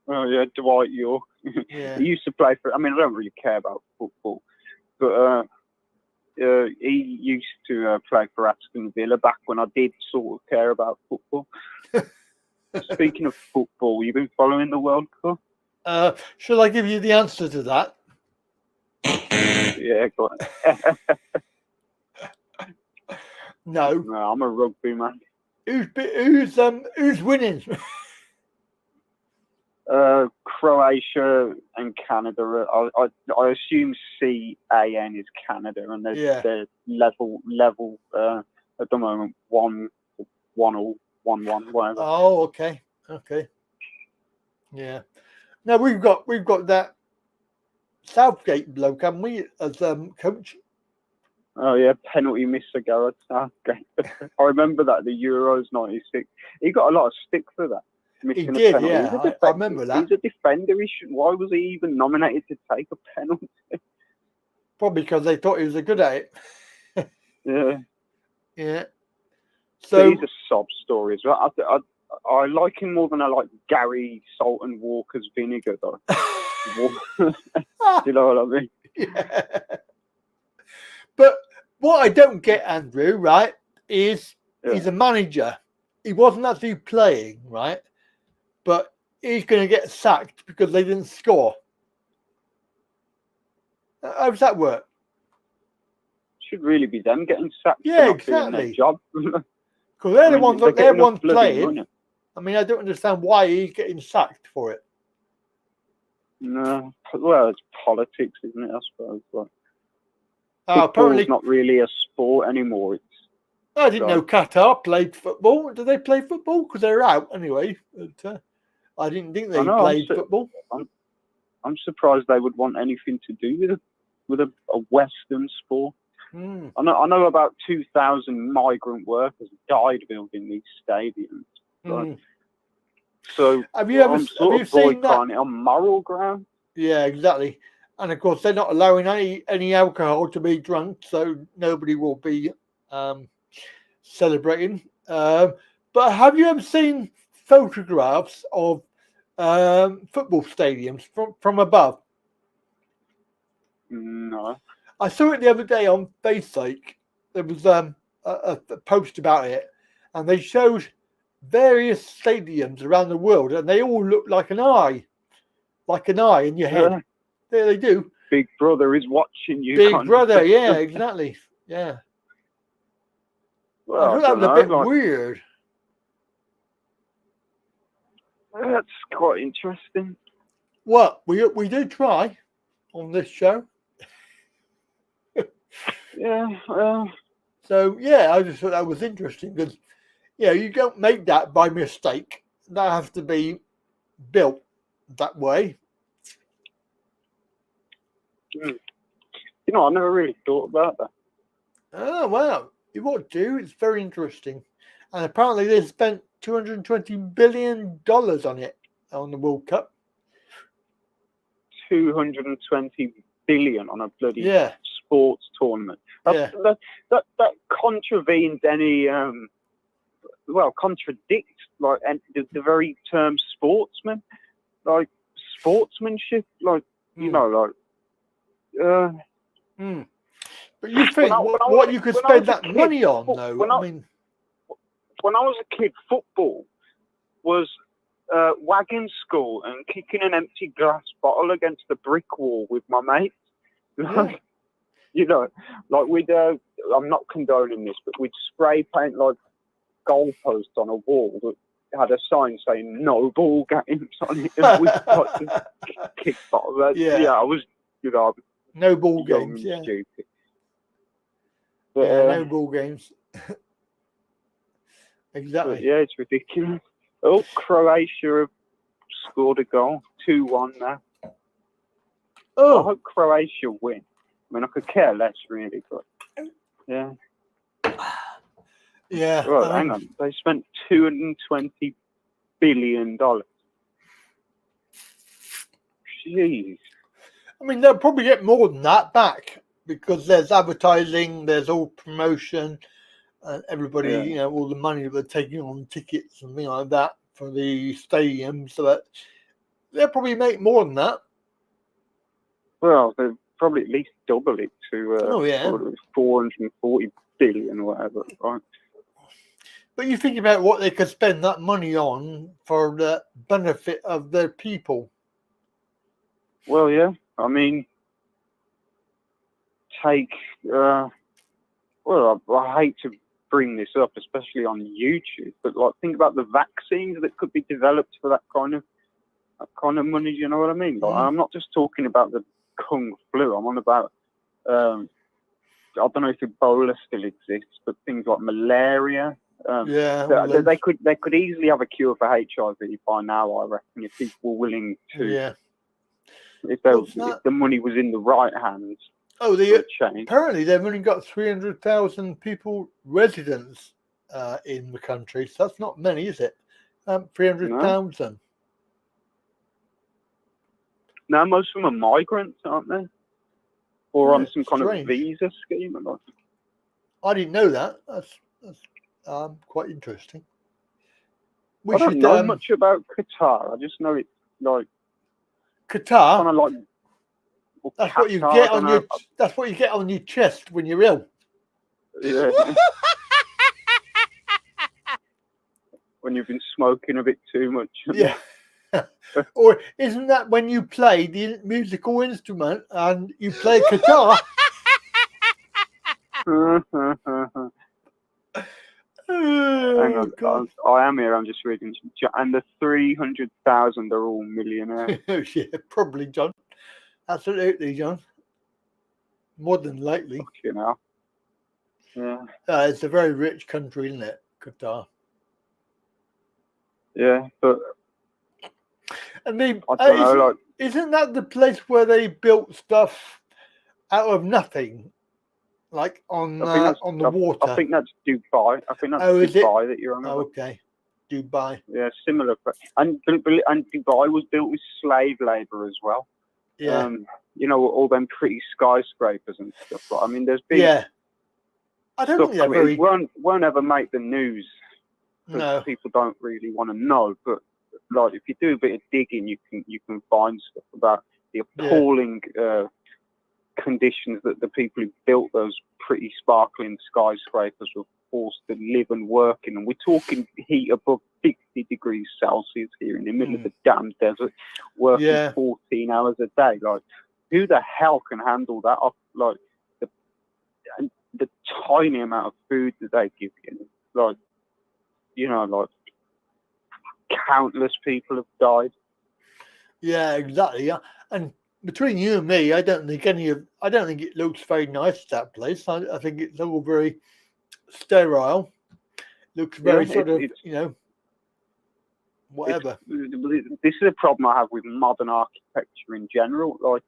Oh yeah, Dwight York. Yeah. He used to play for. I mean, I don't really care about football, but he used to play for Aston Villa back when I did sort of care about football. Speaking of football, you've been following the World Cup? Shall I give you the answer to that? Yeah, go on. No. No, I'm a rugby man. Who's winning? Croatia and Canada. I assume CAN is Canada, and they're level at the moment 1-1 or 1-1, whatever. Oh, okay. Yeah. Now we've got that Southgate bloke, haven't we, as coach? Oh yeah, penalty miss for Gareth Southgate. I remember that the Euros '96. He got a lot of stick for that. He did, penalty. yeah. I remember that. He's a defender. Why was he even nominated to take a penalty? Probably because they thought he was good at it. Yeah. Yeah. So he's a sob story as well. I like him more than I like Gary Salt and Walker's vinegar, though. Do you know what I mean? Yeah. But what I don't get, Andrew, right, is he's a manager. He wasn't actually playing, right? But he's going to get sacked because they didn't score. How does that work? Should really be them getting sacked. Yeah, for not doing their exactly. job. Because they're the ones bloody playing. money. I mean, I don't understand why he's getting sacked for it. No, well, it's politics, isn't it? I suppose. Like, Apparently, football's not really a sport anymore. I didn't know Qatar played football. Do they play football? Because they're out anyway. But, I didn't think they played football. I'm surprised they would want anything to do with a Western sport. Mm. I know about 2,000 migrant workers died building these stadiums. Mm. So have you seen that? On moral ground? Yeah, exactly. And of course, they're not allowing any alcohol to be drunk, so nobody will be celebrating. But have you ever seen photographs of football stadiums from above? No. I saw it the other day on Facebook. There was a post about it, and they showed various stadiums around the world, and they all look like an eye in your head. There they do. Big Brother is watching you. Big Brother, yeah, exactly. Yeah. Well, I thought that was a bit weird. That's quite interesting. What we do try on this show. Yeah. Well. So yeah, I just thought that was interesting because you don't make that by mistake. That has to be built that way. You know, I never really thought about that. Oh wow, you ought to. It's very interesting, and apparently they spent $220 billion on it on the World Cup. 220 billion on a bloody sports tournament. Yeah. That contravenes any contradicts like the very term sportsman, like sportsmanship, like you know, like. But you think what you could spend that money on, though? When I was a kid, football was wagging school and kicking an empty glass bottle against the brick wall with my mates. You know, like we'd. I'm not condoning this, but we'd spray paint like goalposts on a wall that had a sign saying "No ball games" on it, and we'd like kick bottles. I was, you know. No ball games, stupid. But, no ball games. Exactly. Yeah, it's ridiculous. Oh, Croatia have scored a goal, 2-1 now. Oh, I hope Croatia win. I mean, I could care less, really, but yeah. Yeah. Well, hang on. They spent $220 billion. Jeez. I mean, they'll probably get more than that back because there's advertising, there's all promotion, and everybody, Yeah. you know, all the money that they're taking on tickets and things like that for the stadium, so that they'll probably make more than that. Well, they'll probably at least double it to Oh, yeah. 440 billion or whatever, right? But you think about what they could spend that money on for the benefit of their people. Well, yeah. I mean, take. Well, I hate to bring this up, especially on YouTube, but like, think about the vaccines that could be developed for that kind of money. You know what I mean? Like, I'm not just talking about the Kung flu. I'm on about. I don't know if Ebola still exists, but things like malaria. They could easily have a cure for HIV by now, I reckon, if people were willing to. Yeah. If the money was in the right hands. Oh, apparently they've only got 300,000 people residents in the country, so that's not many, is it? 300,000. No, most of them are migrants, aren't they? Or on some kind strange. of visa scheme or not? I didn't know that. That's quite interesting. I don't know much about Qatar. I just know it's like Qatar. Kind of like. That's what you get on your. That's what you get on your chest when you're ill. Yeah. When you've been smoking a bit too much. Yeah. Or isn't that when you play the musical instrument and you play guitar? Hang on, I am here. I'm just reading. And the 300,000 are all millionaires. Yeah, probably, John. Absolutely, John. More than likely. You know. Yeah. It's a very rich country, isn't it, Qatar? Yeah, but I mean, I don't know, like, isn't that the place where they built stuff out of nothing, like on the water? I think that's Dubai. I think that's Dubai that you're on. Oh, okay, Dubai. Yeah, similar. And Dubai was built with slave labor as well. Yeah. You know, all them pretty skyscrapers and stuff. But I mean, there's been. Yeah. I don't think they're very. Won't ever make the news. No. People don't really want to know, but like if you do a bit of digging, you can find stuff about the appalling conditions that the people who built those pretty sparkling skyscrapers were forced to live and work in. And we're talking heat above 60 degrees Celsius here in the middle of the damn desert, working 14 hours a day. Like, who the hell can handle that? Like the tiny amount of food that they give you, like. You know, like countless people have died. Yeah, exactly. Yeah, and between you and me, I don't think it looks very nice, that place. I think it's all very sterile. Looks very whatever. This is a problem I have with modern architecture in general. Like,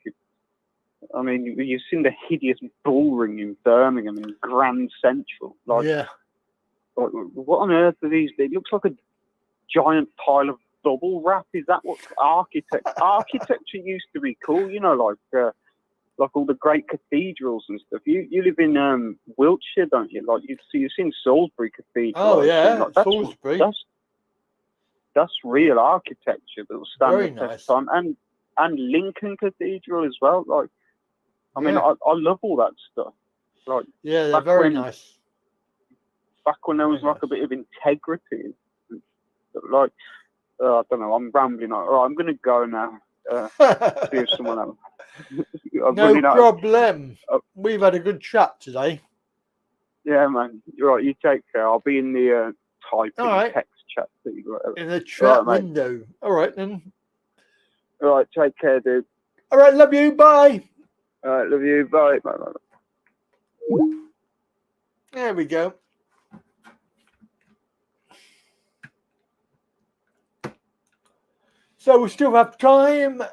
I mean, you've seen the hideous bull ring in Birmingham and Grand Central. Like, yeah. What on earth are these? It looks like a giant pile of bubble wrap. Is that what architecture used to be cool? You know, like all the great cathedrals and stuff. You live in Wiltshire, don't you? Like you've seen Salisbury Cathedral. Oh yeah, Salisbury. That's real architecture that will stand very the nice test time. And Lincoln Cathedral as well. Like, I mean, I love all that stuff. Like, yeah, they're very nice. Back when there was like a bit of integrity, like I don't know. I'm rambling. All right, I'm going to go now. See if someone else. No problem. We've had a good chat today. Yeah, man. You're right. You take care. I'll be in the typing text chat thing. In the chat window. Mate. All right then. All right. Take care, dude. All right. Love you. Bye. All right. Love you. Bye. Bye. Bye. There we go. So we still have time.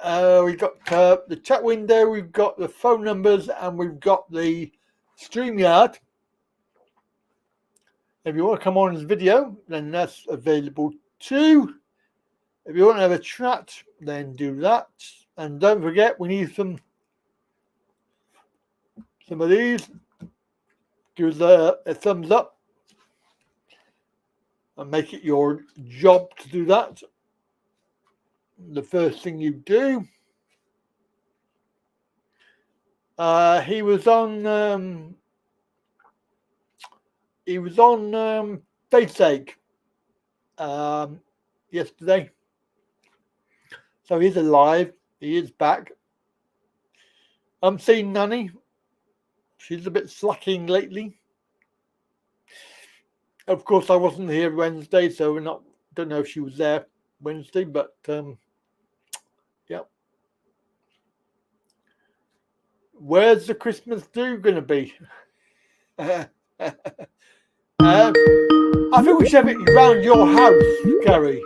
We've got the chat window, we've got the phone numbers, and we've got the Streamyard. If you want to come on this video, then that's available too. If you want to have a chat, then do that. And don't forget, we need some of these. Give us a thumbs up and make it your job to do that. The first thing you do. He was on Faceache yesterday. So he's alive. He is back. I'm seeing Nanny. She's a bit slacking lately. Of course, I wasn't here Wednesday, so don't know if she was there Wednesday, but yeah. Where's the Christmas do going to be? I think we should have it around your house, Gary.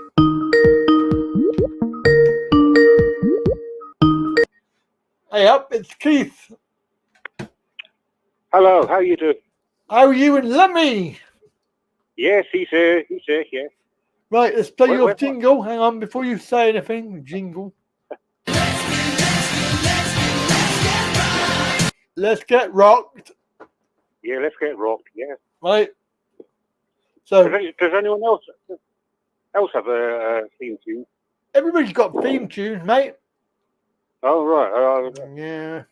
Hey up, it's Keith. Hello, how you doing? How are you and Lemmy? Yes, he's here, yeah. Right, let's play your jingle. Hang on, before you say anything, jingle. Let's get rocked. Yeah, let's get rocked, yeah. Right. So, does anyone else have a theme tune? Everybody's got theme tunes, mate. Oh, right. Yeah.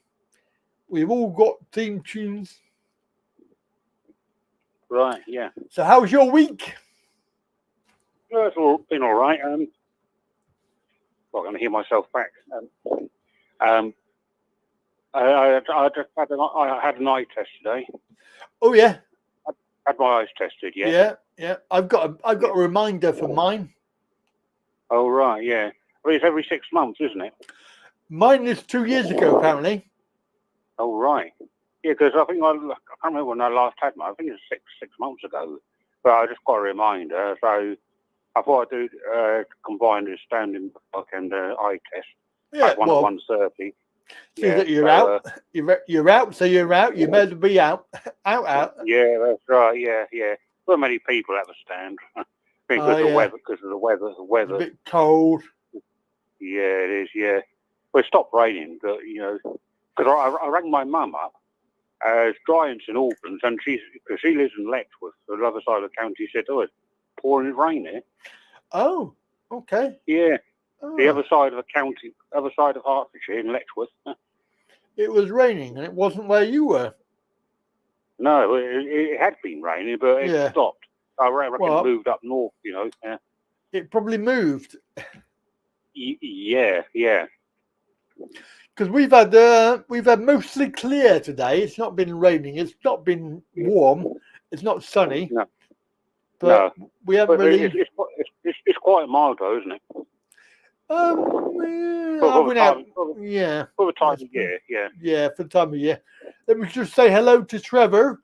We've all got theme tunes. Right, yeah. So how was your week? Well, it's been all right. I'm going to hear myself back. I had an eye test today. Oh yeah. I had my eyes tested. Yeah. I've got a reminder for mine. Oh right, yeah. Well, it's every 6 months, isn't it? Mine is 2 years ago, apparently. Oh right. Yeah, because I think I can't remember when I last had mine. I think it was six months ago. But I just got a reminder, so I thought I'd do combine the standing book and eye test. Yeah, one at 1:30. Yeah, that you're out. You're out, so you're out. You may as well be out. out. Yeah, that's right. Yeah. Not many people have a stand because of the weather. The weather. It's a bit cold. Yeah, it is. Yeah. Well, it stopped raining, but because I rang my mum up. It's dry in St Albans, and because she lives in Letchworth, the other side of the county. She said, "Oh, it's pouring rain here." Oh, okay. Yeah. The other side of the county, other side of Hertfordshire in Letchworth. It was raining, and it wasn't where you were. No, it had been raining, but it stopped. I reckon it moved up north. Yeah. It probably moved. Yeah. Because we've had mostly clear today. It's not been raining. It's not been warm. It's not sunny. No. But we haven't really. It's quite mild though, isn't it? For the time of year, yeah. Yeah, for the time of year. Let me just say hello to Trevor.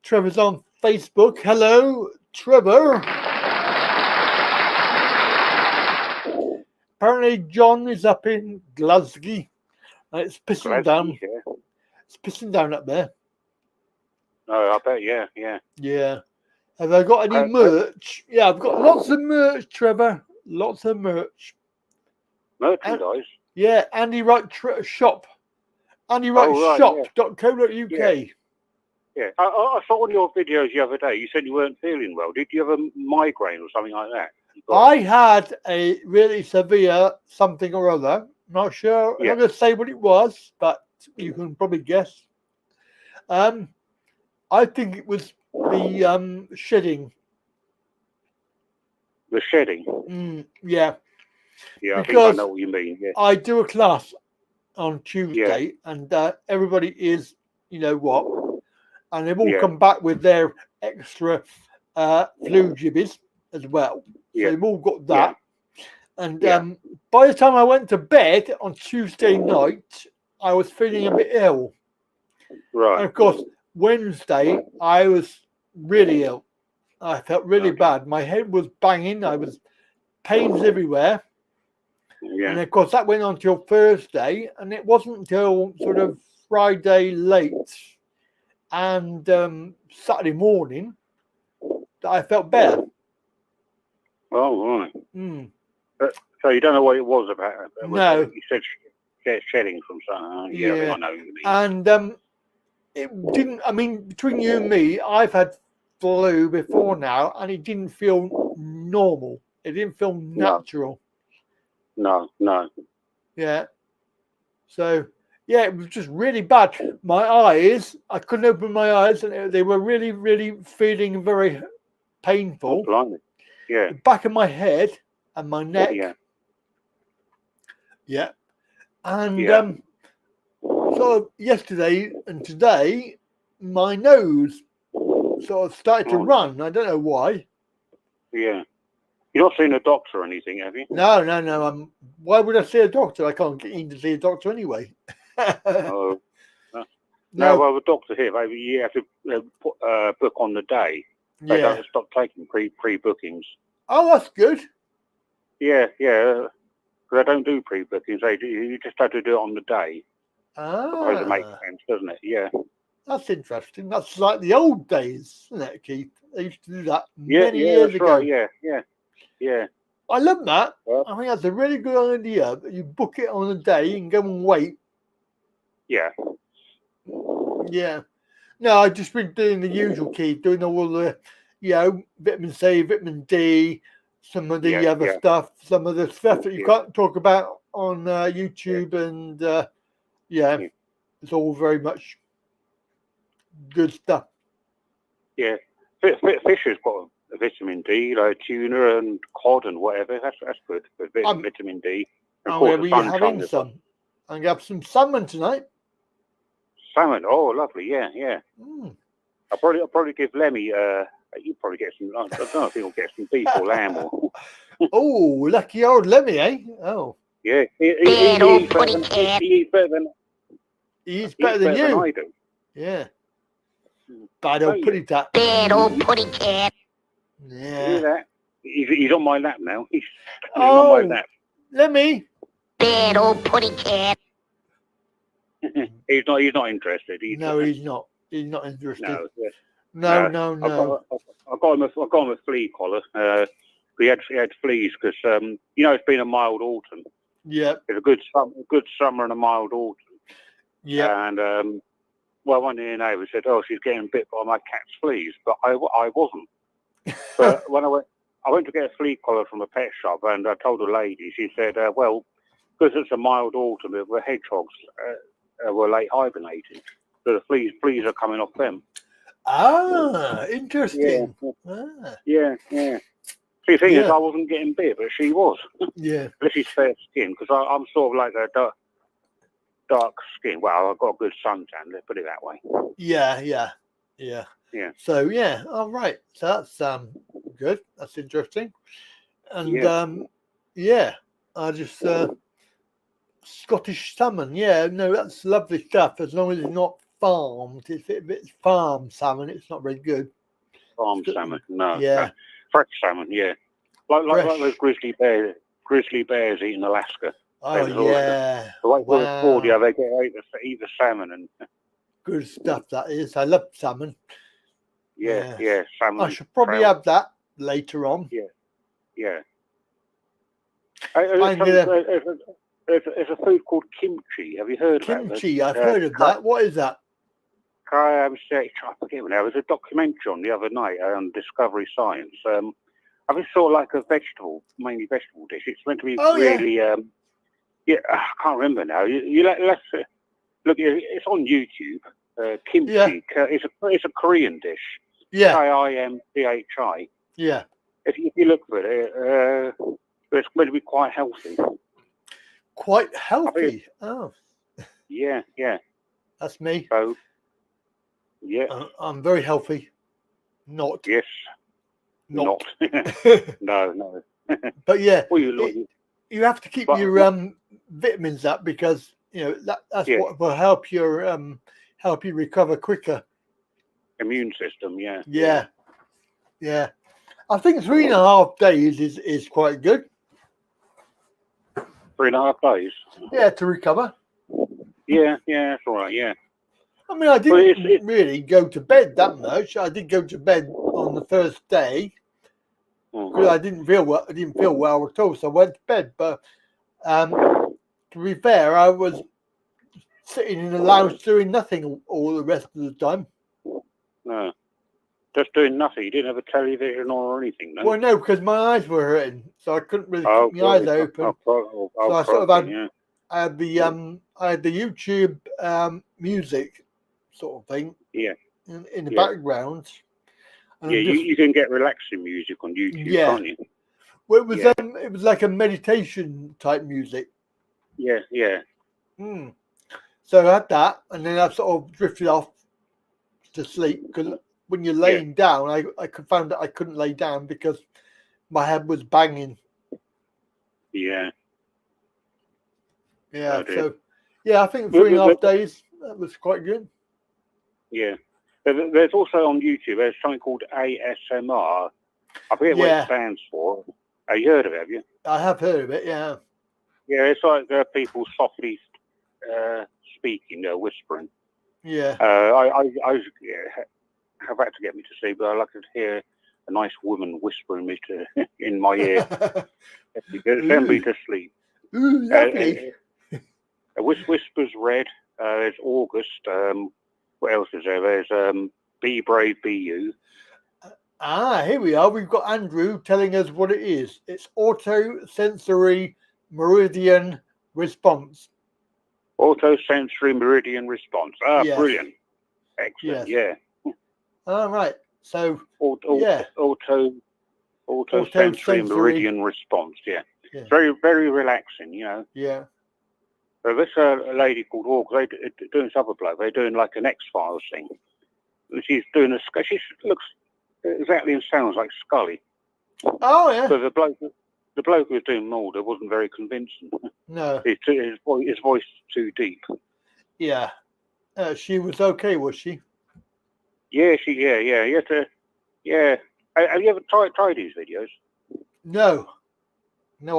Trevor's on Facebook. Hello, Trevor. Apparently, John is up in Glasgow. It's pissing down. Yeah. It's pissing down up there. Oh, I bet, yeah. Yeah. Have I got any merch? Yeah, I've got lots of merch, Trevor. Lots of merch. Merchandise? Yeah, Andy Wright shop. AndyWrightShop.co.uk. Yeah. I saw one of your videos the other day. You said you weren't feeling well. Did you have a migraine or something like that? I had a really severe something or other. Not sure. I'm not going to say what it was, but you can probably guess. I think it was the shedding. The shedding? Yeah. Yeah, I think I know what you mean. Yeah. I do a class on Tuesday, and everybody is, you know what, and they've all come back with their extra flu jibbies as well. So they've all got that. And by the time I went to bed on Tuesday night, I was feeling a bit ill. Right. And of course, Wednesday, I was really ill. I felt really bad. My head was banging. I was pains everywhere. Yeah. And of course, that went on till Thursday. And it wasn't until sort of Friday late and Saturday morning that I felt better. Oh, right. So you don't know what it was about? No. You said shedding from something. Yeah, I know what you mean. And it didn't, I mean, between you and me, I've had flu before now, and it didn't feel normal. It didn't feel natural. No. Yeah. So, yeah, it was just really bad. My eyes, I couldn't open my eyes, and they were really, really feeling very painful. Oh, blimey. Yeah. The back of my head and my neck. Yeah. Yeah. And Yeah. sort of yesterday and today, my nose sort of started to run. I don't know why. Yeah. You're not seeing a doctor or anything, have you? No. Why would I see a doctor? I can't get in to see a doctor anyway. Oh. No, well, the doctor here, maybe you have to book on the day. They don't stop taking pre-bookings. Oh, that's good. Yeah. They don't do pre-bookings. You just have to do it on the day. I suppose it makes sense, doesn't it? Yeah. That's interesting. That's like the old days, isn't it, Keith? They used to do that many years ago. Right. Yeah. I love that. Well, I think that's a really good idea. That you book it on a day and go and wait. Yeah. Yeah. No, I've just been doing the usual, Keith, doing all the, vitamin C, vitamin D, some of the other stuff, some of the stuff that you can't talk about on YouTube, and it's all very much good stuff. Yeah. Fish has got a vitamin D, like tuna and cod and whatever. That's good. Vitamin D. And where were you having some? I'm going to have some salmon tonight. Salmon. Oh, lovely. Yeah. Mm. I'll probably give Lemmy. You probably get some. I don't know if he'll get some beef or lamb or. Oh, lucky old Lemmy, eh? Oh. Yeah. He eats better than. He eats better than you. Than I do. Yeah. Bad old putty cat. Bad old putty cat. Yeah. Hear that? He's on my lap now. He's on my lap. Lemmy. Bad old putty cat. He's not interested. No, he's not. He's not interested. No. No. I got him a flea collar. He had fleas because it's been a mild autumn. Yeah. It's a good summer and a mild autumn. Yeah. And one day neighbour said, "Oh, she's getting bit by my cat's fleas," but I wasn't. But when I went to get a flea collar from a pet shop, and I told the lady, she said, "Well, because it's a mild autumn, the hedgehogs were late hibernating, so the fleas are coming off them." Ah, interesting. Yeah. See, the thing is, I wasn't getting bit, but she was. Yeah. This is fair skin, because I'm sort of like a dark skin. Well, I've got a good suntan, let's put it that way. Yeah. So, all right. So that's good. That's interesting. And, I just... Scottish salmon, that's lovely stuff. As long as it's not farmed, if it's farm salmon, it's not very good. Farm salmon, no. Yeah, fresh salmon, yeah. Like those grizzly bears eating Alaska. Oh yeah. They eat the salmon and. Good stuff that is. I love salmon. Yeah, salmon. I should probably have that later on. Yeah. There's a food called kimchi. Have you heard of that? Kimchi, I've heard of that. What is that? I forget now. There was a documentary on the other night on Discovery Science. I think it's sort of like a mainly vegetable dish. It's meant to be really. I can't remember now. Let's look. It's on YouTube. Kimchi. Yeah. It's a Korean dish. Yeah. Kimchi. Yeah. If you look for it, it's meant to be quite healthy. Quite healthy. Oh. Yeah. That's me. So, yeah. I'm very healthy. Not. Yes. Not. No. But yeah, well, you have to keep your vitamins up, because that's what will help you recover quicker. Immune system, yeah. Yeah. I think 3.5 days is quite good. 3.5 days. Yeah, to recover. Yeah, that's all right. Yeah. I mean, I didn't really go to bed that much. I did go to bed on the first day because I didn't feel well. I didn't feel well at all, so I went to bed. But to be fair, I was sitting in the lounge doing nothing all the rest of the time. No. Just doing nothing. You didn't have a television or anything, no? Well, no, because my eyes were hurting, so I couldn't really keep my eyes open. So I sort of had, I had the YouTube music sort of thing. Yeah. In the background. And You can get relaxing music on YouTube, can't you? Well, it was like a meditation type music. Yeah. So I had that, and then I sort of drifted off to sleep because when you're laying down, I found that I couldn't lay down because my head was banging. Yeah. Yeah. So I think 3.5 days that was quite good. Yeah. There's also on YouTube. There's something called ASMR. I forget what it stands for. Have you heard of it? Have you? I have heard of it. Yeah. Yeah, it's like people softly speaking, whispering. Yeah. I have had to get me to sleep, but I like to hear a nice woman whispering me in my ear. Send me to sleep. Ooh, lovely. Whispers Red. There's August. What else is there? There's Be Brave, Be You. Here we are. We've got Andrew telling us what it is. It's auto-sensory meridian response. Auto-sensory meridian response. Yes. Brilliant. Excellent. Yes. Yeah. All right. So, auto-sensory meridian response. Yeah. Yeah. Very, very relaxing, Yeah. So this a lady called August, they're doing this other bloke. They're doing like an X-Files thing. And she's doing she looks exactly and sounds like Scully. Oh, yeah. So the bloke who was doing Mulder wasn't very convincing. No. His voice is too deep. Yeah. She was okay, was she? Yeah, You have to, Have you ever tried these videos? No,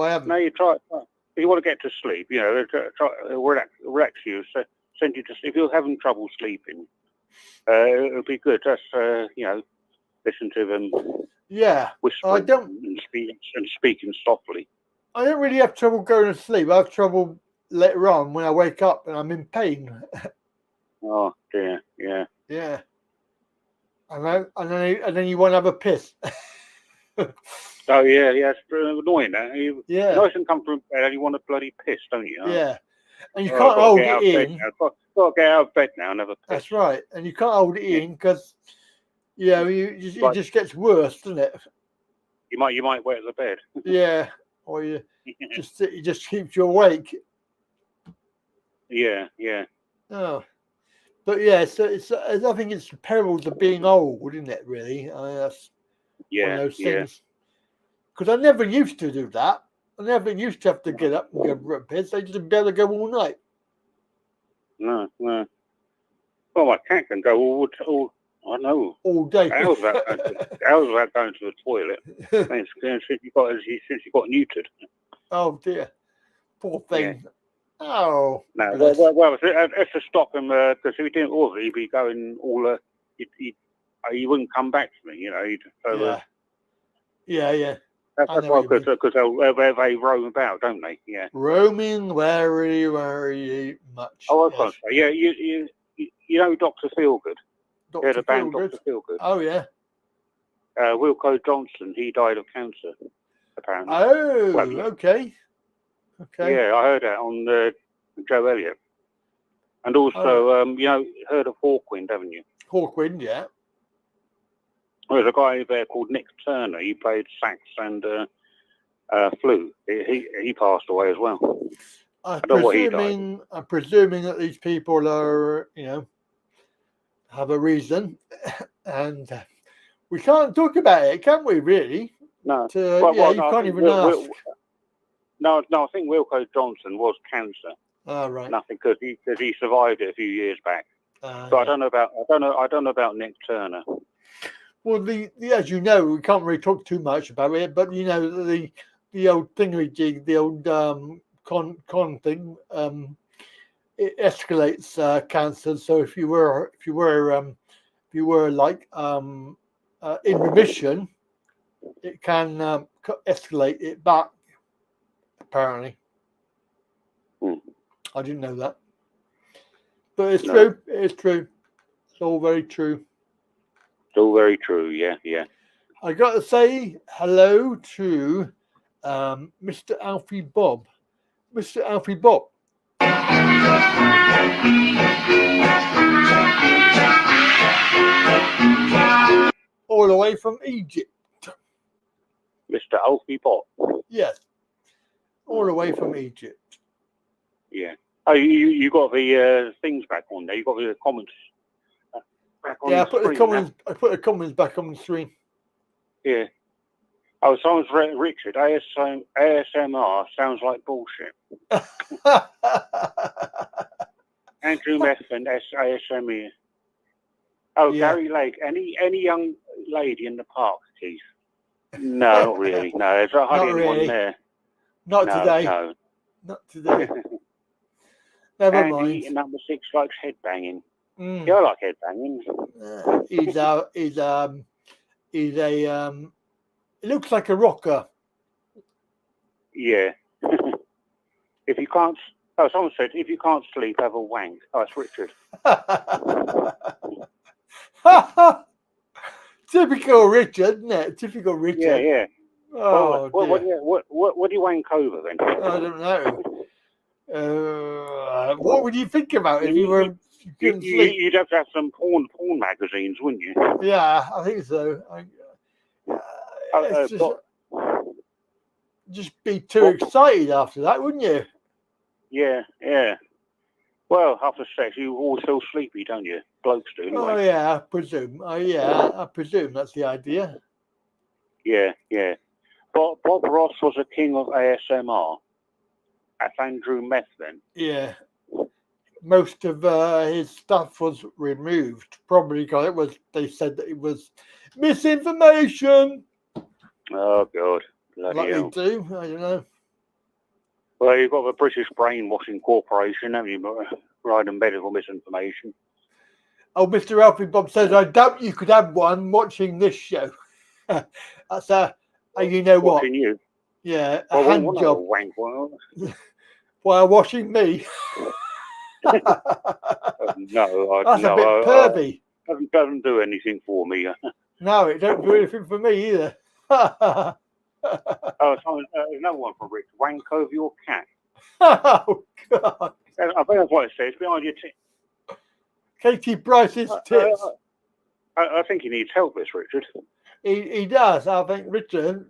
I haven't. No, you try. If you want to get to sleep, try relax you. So send you to sleep. If you're having trouble sleeping, it'll be good. Just listen to them. Yeah, whispering and speaking softly. I don't really have trouble going to sleep. I have trouble later on when I wake up and I'm in pain. Oh dear, yeah. Yeah. And then you want to have a piss. Oh yeah, it's annoying. You Yeah. nice and come from bed and you want a bloody piss, don't you? Yeah. And you can't hold it in. Got to get out of bed now and have a piss. That's right. And you can't hold it in because it just gets worse, doesn't it? You might wet the bed. Yeah. Or it just keeps you awake. Yeah. Oh. But yeah, so I think it's the perils of being old, isn't it, really? That's one of those things. Because I never used to do that. I never used to have to get up and go for a piss. I just be able to go all night. No. Well, my cat can go all I know. All day. How's that going to the toilet? since you got neutered. Oh dear, poor thing. Yeah. Oh no. Well, it's to stop him because if he didn't order, he'd be going all. He wouldn't come back to me, Yeah. That's why, because they roam about, don't they? Yeah. Roaming very, very much. Oh, I can't say. Yeah, you know Dr. Feelgood. Dr. The band Dr. Feelgood. Oh yeah. Wilco Johnson, he died of cancer, apparently. Oh, okay. Yeah, I heard that on Joe Elliott. And also, heard of Hawkwind, haven't you? Hawkwind, yeah. There's a guy there called Nick Turner. He played sax and flute. He passed away as well. I'm presuming that these people are, have a reason, and we can't talk about it, can we? Really? No. You can't even ask. No, I think Wilco Johnson was cancer. Oh, right. Nothing because he survived it a few years back. But I don't know about Nick Turner. Well, as you know, we can't really talk too much about it, but the old thingamajig, the old con thing, it escalates cancer. So if you were like in remission, it can escalate it back. Apparently, I didn't know that, but it's true. It's true. It's all very true. It's all very true. Yeah, yeah. I got to say hello to Mr. Alfie Bob. Mr. Alfie Bob. All the way from Egypt. Mr. Alfie Bot. Yes. All the way from Egypt. Yeah. Oh, you got the things back on there. You got the comments back on. Yeah, the screen now. I put the comments back on the screen. Yeah. Oh, someone's Richard. ASMR sounds like bullshit. Andrew Meth and ASMR. Oh, Yeah. Gary Lake. Any young lady in the park, Keith? No, not really. No, there's hardly anyone really. there. Not No, today. no. Not today. Never Andy, mind. number 6, likes headbanging. Mm. Yeah, I like headbanging. He's a it looks like a rocker. Yeah. If you can't, oh, someone said, if you can't sleep, have a wank. Oh, it's Richard. Typical Richard, isn't it? Typical Richard. Yeah, yeah. Oh, Well, what dear. do you wank over then? I don't know. What would you think about if you were? You couldn't sleep? You'd have to have some porn magazines, wouldn't you? Yeah, I think so. It's just be too excited after that, wouldn't you? Yeah, yeah. Well, after sex, you all feel sleepy, don't you? Blokes do, anyway. Oh yeah, I presume. I presume that's the idea. Yeah, yeah. Bob Ross was a king of ASMR. That's Andrew Meth then. Yeah. Most of his stuff was removed, probably because they said that it was misinformation. Oh, God. Bloody Like hell. they do, I don't know. Well, you've got the British Brainwashing Corporation, haven't you? Riding medical misinformation. Oh, Mr. Alfie Bob says, I doubt you could have one watching this show. That's you know what? Watching you? Yeah, a Well, hand one job wank one. while watching me. No, That's a bit pervy. Doesn't do anything for me. No, it don't do anything for me either. Oh, there's another one from Rick. Wank over your cat. Oh, God. I think that's what it says. Behind your tits. Katie Bryce's tits. I think he needs help, this Richard. He does. I think Richard.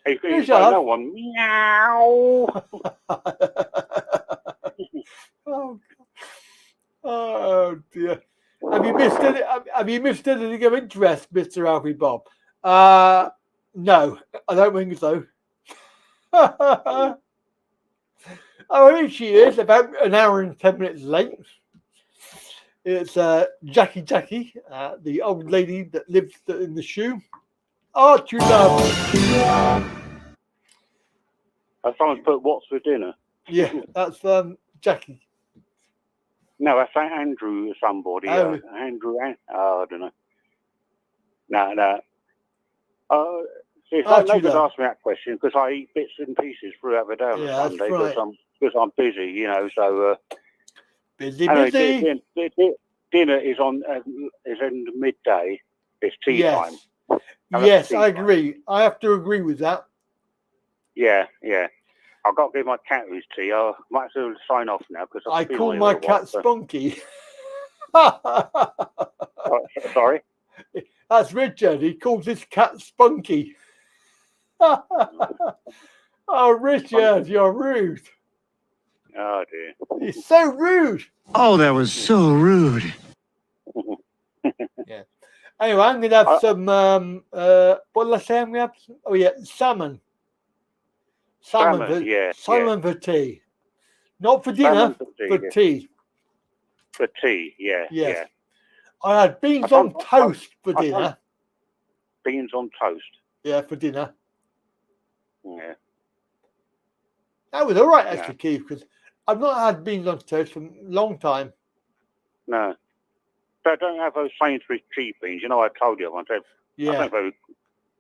He's got another one. Meow. Oh dear. Have you missed anything of interest, Mr. Alfie Bob? No, I don't think so. Oh, here she is, about an hour and 10 minutes late. It's Jackie, the old lady that lives in the shoe. Oh, you love. Someone's put, what's for dinner? Yeah, that's Jackie. No, that's Andrew somebody. Oh. Andrew, I don't know. No. See, nobody's asked me that question because I eat bits and pieces throughout the day on Sunday because I'm busy, you know. So busy. Dinner is in midday. It's tea time. Yes, I agree. I have to agree with that. Yeah. I've got to give my cat his tea. I might have to sign off now because I call my cat Spunky. Sorry? That's Richard. He calls his cat Spunky. Oh, Richard, you're rude. Oh, dear. You're so rude. Oh, that was so rude. Yeah. Anyway, I'm going to have some, what did I say I'm going to have? Oh, yeah, salmon. Salmon for tea. Not for dinner, for tea. For tea, yeah. Yes. I had beans on toast for dinner. Beans on toast? Yeah, for dinner. Yeah. That was all right, actually, Keith, because I've not had beans on toast for a long time. No. But I don't have those Sainsbury's cheap beans. You know, I told you once. Yeah. I don't know if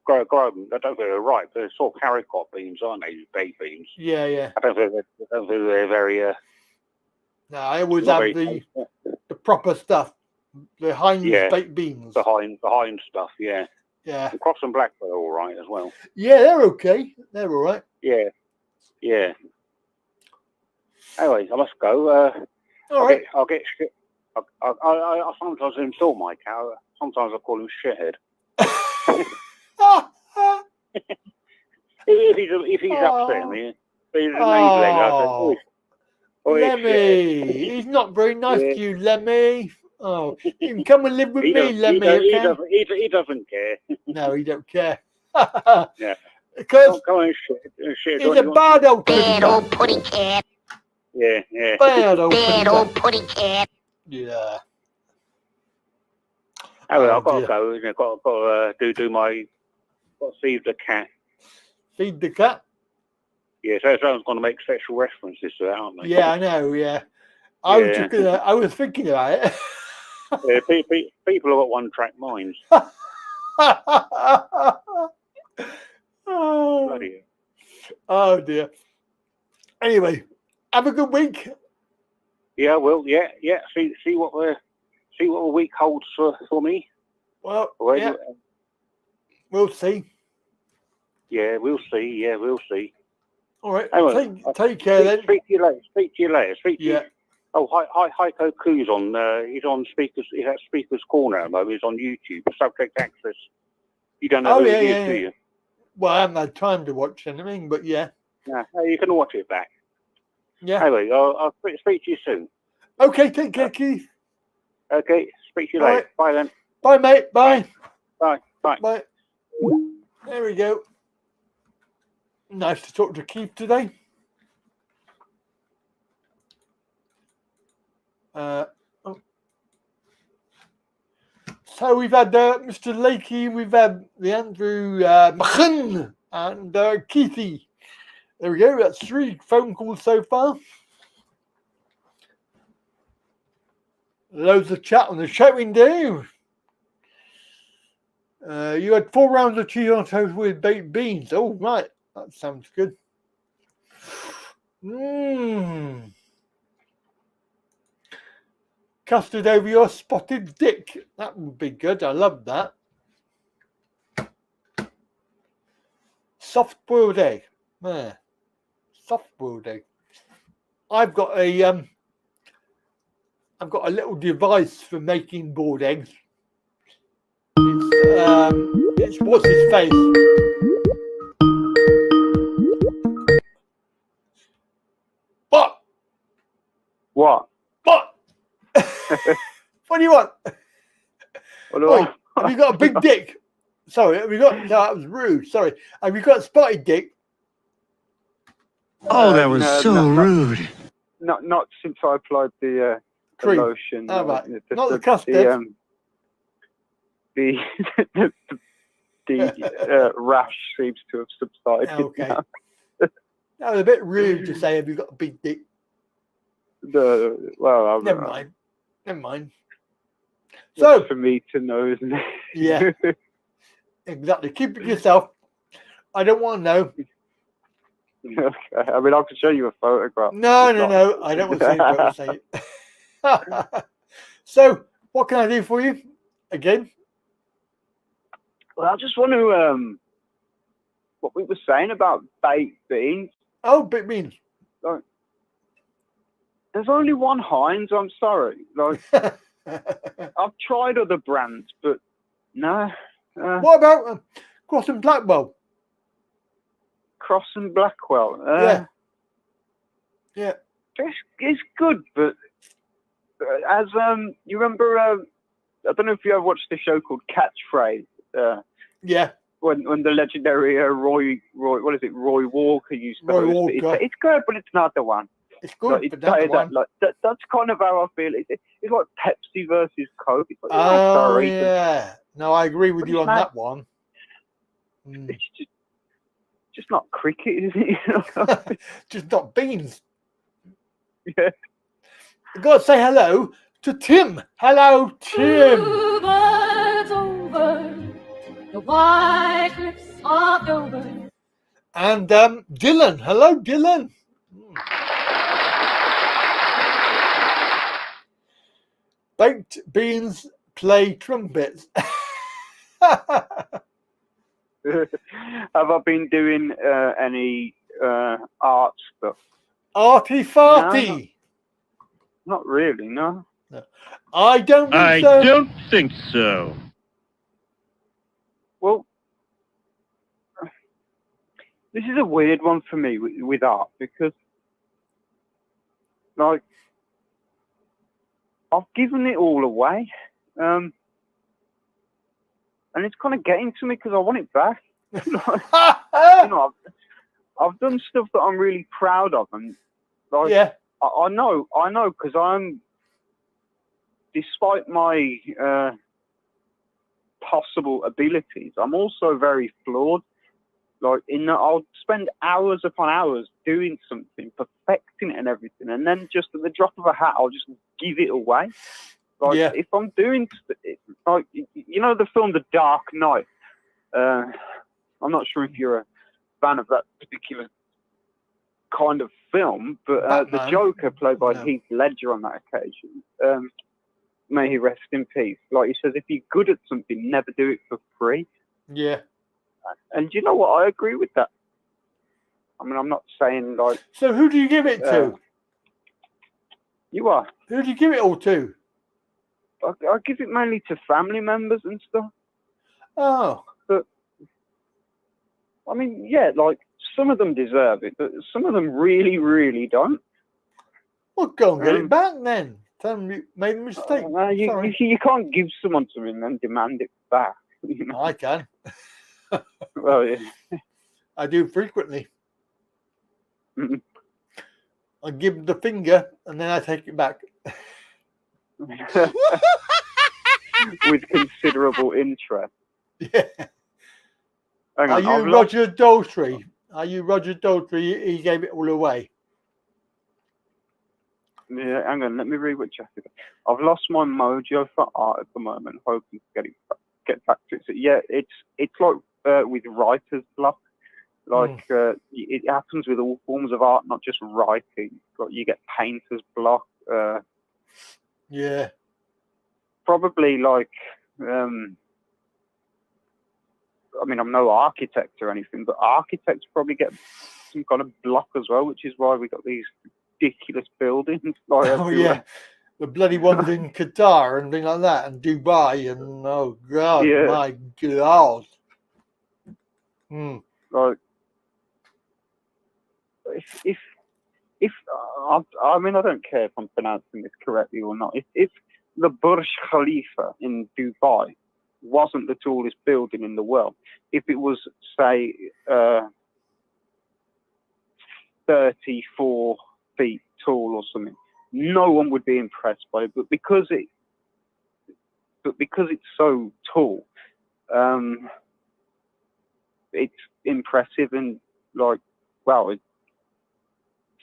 I don't think they're right, but they're sort of haricot beans, aren't they? Baked beans. Yeah. I don't think they're very. No, I always have the proper stuff. The Heinz Yeah. baked beans. The Heinz stuff, yeah. Yeah. And Cross and Black were all right as well. Yeah, they're okay. They're all right. Yeah. Yeah. Anyway, I must go. All right. I'll get shit. I sometimes insult my cow. Sometimes I call him shithead. if he's upsetting me, he's a name leg. I said, Lemmy, he's not very nice to you, Lemmy. Oh, you can come and live with me, Lemmy. He doesn't care. No, he don't care. Yeah. Because come on, shit. he's a bad old putty cat. Yeah, yeah. Bad old putty cat. Yeah. I've got to go. Got to do my. Got to feed the cat. Feed the cat. Yeah, so someone's going to make sexual references to that, aren't they? Yeah, I know. Yeah, I was thinking about it. Yeah, people have got one-track minds. Oh dear. Anyway, have a good week. Yeah, well, yeah. See what the week holds for me. Well, yeah. We'll see. Yeah, we'll see. Yeah, we'll see. All right. Anyway, take care then. Speak to you later. Speak to you. Oh, Heiko Koo's on. He's on speakers. He's at Speakers Corner at the moment. He's on YouTube. Subject Access. You don't know who he is, do you? Well, I haven't had time to watch anything, but yeah. Yeah, you can watch it back. Yeah. Anyway, I'll speak to you soon. Okay, take care, Keith. Okay, speak to you later. Right. Bye then. Bye, mate. Bye. Bye. Bye. Bye. There we go. Nice to talk to Keith today. So we've had Mr. Lakey, we've had the Andrew Machin and Keithy. There we go. That's 3 phone calls so far. Loads of chat on the shouting do. You had 4 rounds of cheese on toast with baked beans. Oh, right. That sounds good. Custard over your spotted dick. That would be good. I love that. Soft boiled egg. Soft boiled egg. I've got a little device for making boiled eggs. It's what's his face. What? What do you want? What do I want? Have you got a big dick? Sorry, have you got? No, that was rude. Sorry. Have you got a spotted dick? Oh, that was so rude. Not since I applied the lotion. Oh, right. Not the custard. The rash seems to have subsided. Okay. That was a bit rude to say, have you got a big dick? Well, Never mind. So for me to know, isn't it? Yeah. Exactly. Keep it to yourself. I don't want to know. Okay. I mean, I can show you a photograph. No. I don't want to say it. So, what can I do for you? Again? Well, I just want to, what we were saying about baked beans. Oh, baked beans. Like, there's only one Heinz, I'm sorry. Like, I've tried other brands, but no. What about Cross and Blackwell? Cross and Blackwell. Yeah. It's good, but as you remember, I don't know if you ever watched the show called Catchphrase. Yeah. When the legendary Roy Walker used to Roy host it. Walker. It's good, but it's not the one. It's good, like, but not the one. That's kind of how I feel. It's like Pepsi versus Coke. It's like, sorry, yeah. No, I agree with you on that one. It's just not cricket, is it? Just not beans. Yeah. I've got to say hello to Tim. Hello, Tim. Over the white cliffs of Dover. And Dylan. Hello, Dylan. Baked beans play trumpets. Have I been doing any art stuff? Arty farty. No, not really, no. I don't think I so. don't think so. Well, this is a weird one for me with art because, like, I've given it all away. And it's kind of getting to me because I want it back. I've done stuff that I'm really proud of, and like, yeah, I know, because I'm, despite my possible abilities, I'm also very flawed. Like, in that I'll spend hours upon hours doing something, perfecting it and everything, and then just at the drop of a hat, I'll just give it away. Like, if I'm doing, like, you know, the film The Dark Knight. I'm not sure if you're a fan of that particular kind of film, but the Joker, played by Heath Ledger on that occasion, may he rest in peace. Like, he says, if you're good at something, never do it for free. Yeah. And you know what? I agree with that. I mean, I'm not saying like. So who do you give it to? You are. Who do you give it all to? I give it mainly to family members and stuff. Oh. But I mean, yeah, like some of them deserve it, but some of them really, really don't. Well, go and get it back then. Tell them you made a mistake. You can't give someone something and then demand it back. You know? I can. Well, yeah. I do frequently. I give them the finger and then I take it back. With considerable interest. Yeah. Are you Roger Daltrey? Are you Roger Daltrey? He gave it all away. Yeah, hang on. Let me read what Jack said. I've lost my mojo for art at the moment. Hoping to get back to it. So, yeah, it's like with writer's block. Like it happens with all forms of art, not just writing. Like you get painter's block. Yeah. Probably like. I mean, I'm no architect or anything, but architects probably get some kind of block as well, which is why we got these ridiculous buildings. Like yeah, the bloody ones in Qatar and things like that, and Dubai, and oh god, my god. Like, if I mean, I don't care if I'm pronouncing this correctly or not. If the Burj Khalifa in Dubai wasn't the tallest building in the world, if it was, say, 34 feet tall or something, no one would be impressed by it. But because it's so tall, it's impressive, and like, well,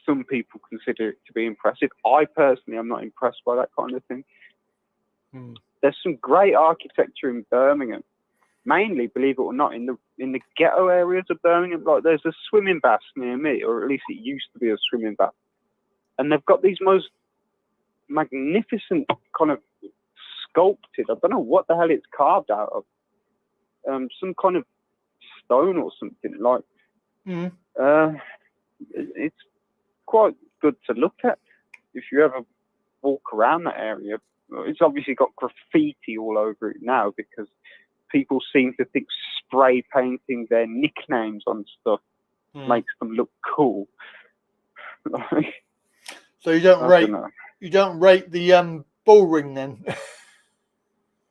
some people consider it to be impressive. I personally am not impressed by that kind of thing. There's some great architecture in Birmingham, mainly, believe it or not, in the ghetto areas of Birmingham. Like, there's a swimming bath near me, or at least it used to be a swimming bath, and they've got these most magnificent kind of sculpted. I don't know what the hell it's carved out of. Some kind of stone or something. Like, it's quite good to look at if you ever walk around that area. It's obviously got graffiti all over it now because people seem to think spray painting their nicknames on stuff makes them look cool. So you don't rate the bull ring then?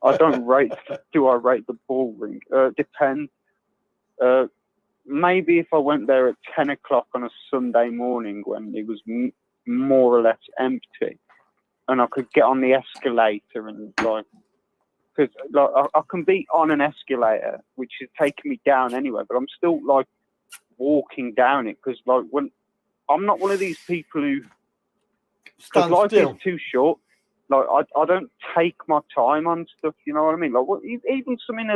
I don't rate. Do I rate the bull ring? Depends. Maybe if I went there at 10 o'clock on a Sunday morning when it was more or less empty, and I could get on the escalator and like, because like I can be on an escalator, which is taking me down anyway, but I'm still like walking down it because like when I'm not one of these people who, because life is too short. Like I don't take my time on stuff. You know what I mean? Like even something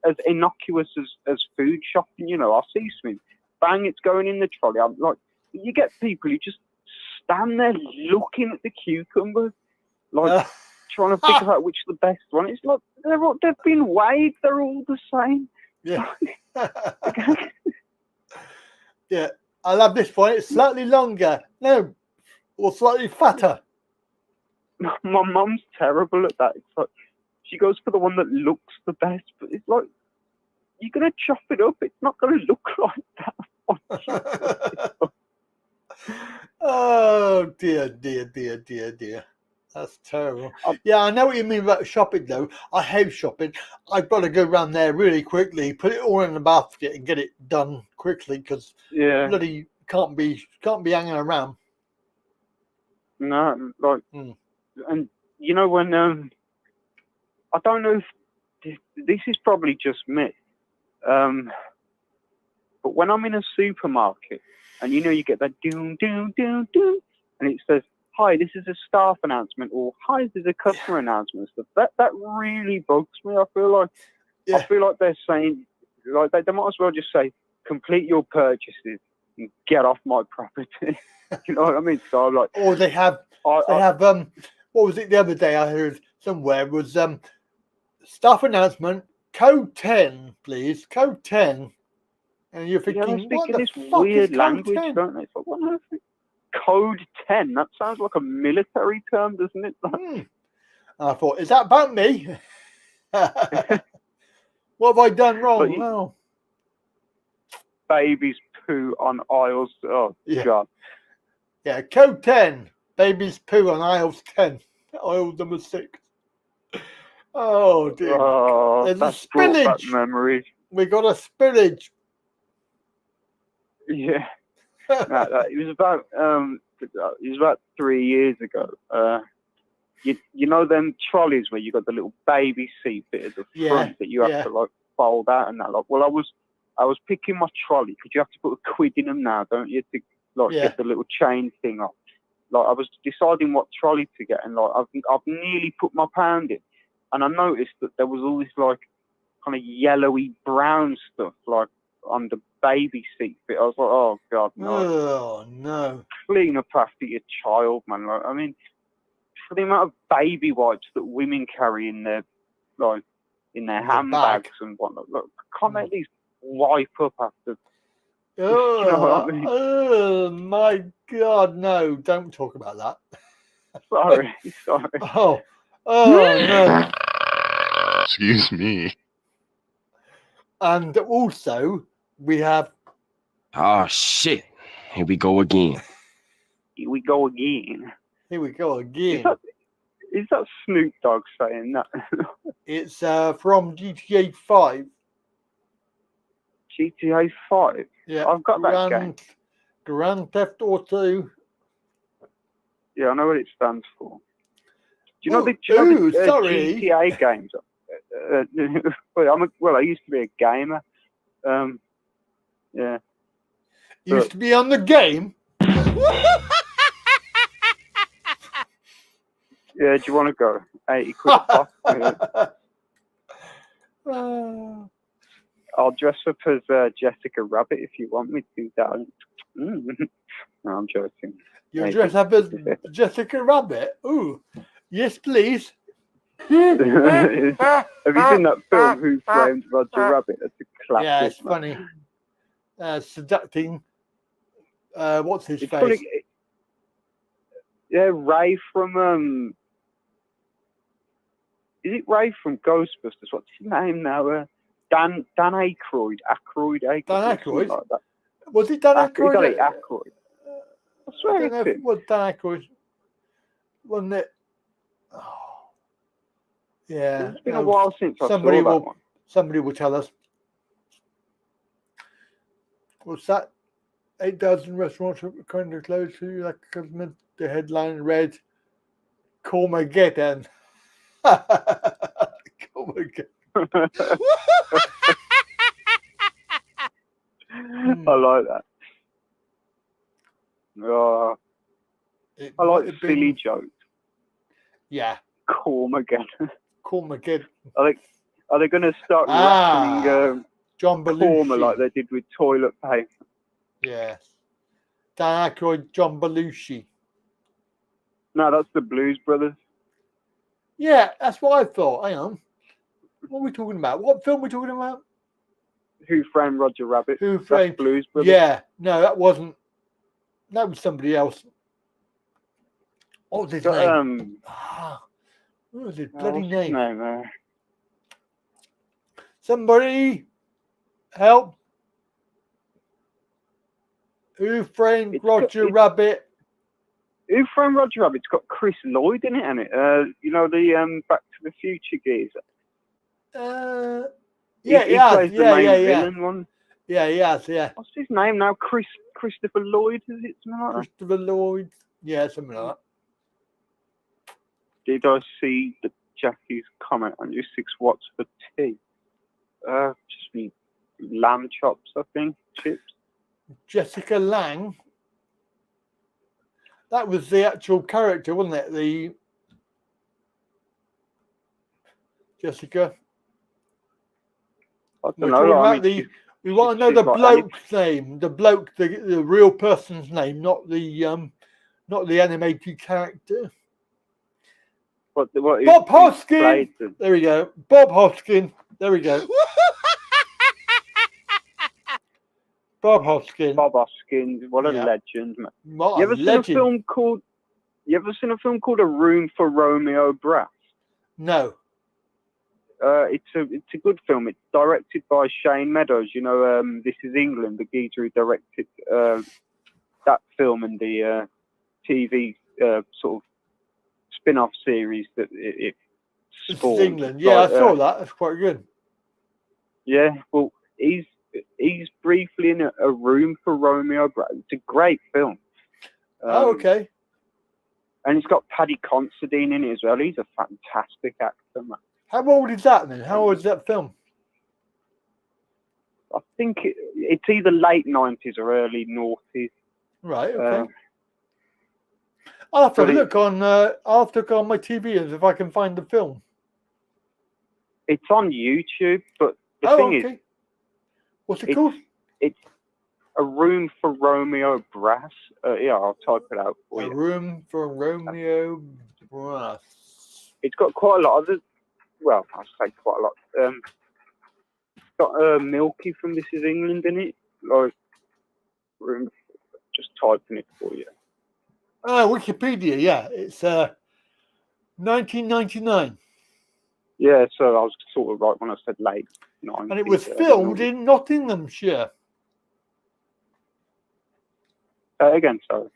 as innocuous as food shopping. You know, I see something, bang, it's going in the trolley. I'm like, you get people who just stand there looking at the cucumbers. Like, trying to figure out which is the best one. It's like they've been weighed. They're all the same. Yeah. Yeah. I love this one. It's slightly longer. No, or slightly fatter. My mum's terrible at that. It's like she goes for the one that looks the best, but it's like you're gonna chop it up. It's not gonna look like that. Oh dear. That's terrible. Yeah, I know what you mean about shopping though. I hate shopping. I've got to go around there really quickly, put it all in the basket and get it done quickly because bloody can't be hanging around. No, like, and you know when I don't know if this is probably just me, but when I'm in a supermarket and you know you get that doom doom doom doom, and it says, "Hi, this is a staff announcement," or "Hi, this is a customer announcement." Stuff that really bugs me. I feel like they're saying, like they might as well just say, "Complete your purchases and get off my property." You know what I mean? So I'm like, or they have what was it the other day? I heard somewhere was staff announcement code 10, please, code 10, and you're thinking, what the this fuck weird is language, code 10? don't they? It's like, what on earth? Code 10. That sounds like a military term, doesn't it? I thought, is that about me? What have I done wrong? Babies poo on aisles. Oh, God. Yeah, code 10. Babies poo on aisles 10. Aisle number 6. Oh, dear. There's a spillage. Memory. We got a spillage. Yeah. It was about 3 years ago. You know them trolleys where you got the little baby seat bit at the front that you have to like fold out and that. Like, well, I was picking my trolley because you have to put a quid in them now, don't you, to like get the little chain thing off. Like I was deciding what trolley to get, and like I've nearly put my pound in, and I noticed that there was all this like kind of yellowy brown stuff like on the baby seat bit. I was like, oh God, no! Oh no! Clean up after your child, man. Like, I mean, for the amount of baby wipes that women carry in their handbags and whatnot, look, can't they at least wipe up after? Oh, you know what I mean? Oh my God, no! Don't talk about that. Sorry. Oh no! Excuse me. And also, we have. Oh shit! Here we go again. Here we go again. Here we go again. Is that Snoop Dogg saying that? It's from GTA 5. GTA 5? Yeah, I've got that game. Grand Theft Auto. Yeah, I know what it stands for. Do you know the GTA games? I used to be a gamer. Yeah. Used to be on the game? Yeah, do you want to go? 80 quid a pop. I'll dress up as Jessica Rabbit if you want me to, darling. No, I'm joking. You dress up as Jessica Rabbit? Ooh, yes, please. Have you seen that film, Who Framed Roger Rabbit? That's a classic. Yeah, it's funny. Seducting. What's his face? Funny. Yeah, Ray from is it Ray from Ghostbusters? What's his name now? Dan Aykroyd. Dan Aykroyd? Like that. Was it Dan Aykroyd? Got it, Aykroyd. I swear I don't know if it was Dan Aykroyd. Wasn't it? Oh. Yeah. It's been a while since I saw that one. Somebody will tell us. What's that? 8,000 restaurants are currently closed to like government. The headline read, Cormageddon. Cormageddon. I like that. Oh, I like silly jokes. Yeah. Cormageddon. Are they going to start rationing John Belushi Corma like they did with toilet paper? Yes. Dan Aykroyd, John Belushi. No, that's the Blues Brothers. Yeah, that's what I thought. Hang on. What are we talking about? What film are we talking about? Who Framed Roger Rabbit? Who That's Framed? Blues Brothers. Yeah, no, that wasn't. That was somebody else. What was his name? What was his bloody what's his name? name? Somebody help! Who Framed Roger Rabbit? Who Framed Roger Rabbit? It's got Chris Lloyd in it, hasn't it? You know, the Back to the Future geezer. Yeah, he plays the main villain one. Yeah, he has, yeah. What's his name now? Christopher Lloyd, is it? Something like that? Christopher Lloyd. Yeah, something like that. Did I see the Jackie's comment on you? 6 watts for tea. Just be lamb chops, I think. Chips. Jessica Lange. That was the actual character, wasn't it? The Jessica. I don't know. We want to know the bloke's name, the bloke, the real person's name, not the animated character. What Bob Hoskin. There we go. Bob Hoskin. There we go. Bob Hoskin. Bob Hoskin. What a legend, man. What you ever seen a film called A Room for Romeo Brass? No. It's a good film. It's directed by Shane Meadows. You know, This Is England, the geezer who directed that film and the TV sort of spin-off series that it spawned. This is England. Yeah, I saw that. That's quite good. Yeah, well, he's briefly in A Room for Romeo Brass. It's a great film. Okay. And it's got Paddy Considine in it as well. He's a fantastic actor, man. How old is that then? How old is that film? I think it's either late 90s or early noughties. Right, okay. I'll have to look on my TV and if I can find the film. It's on YouTube, but the thing is, what's it called? It's A Room for Romeo Brass. Yeah, I'll type it out for you. A Room for Romeo Brass. It's got quite a lot of well, I say quite a lot. It's got Milky from This Is England in it. Like, just typing it for you. Wikipedia, yeah. It's 1999. Yeah, so I was sort of right when I said late 90s. And it was filmed in Nottinghamshire. Again, sorry.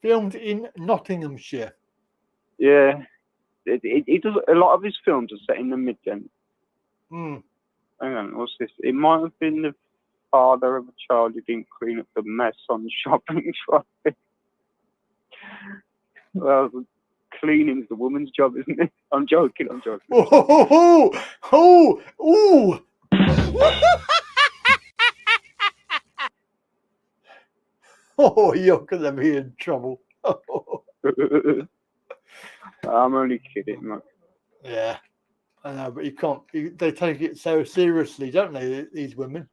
Filmed in Nottinghamshire. Yeah. It does a lot of his films are set in the Midlands. Hang on, what's this? It might have been the father of a child who didn't clean up the mess on shopping trolley. Well, cleaning's the woman's job, isn't it? I'm joking. Oh! Oh, you're gonna be in trouble. I'm only kidding, man. Yeah, I know, but you can't. They take it so seriously, don't they? These women.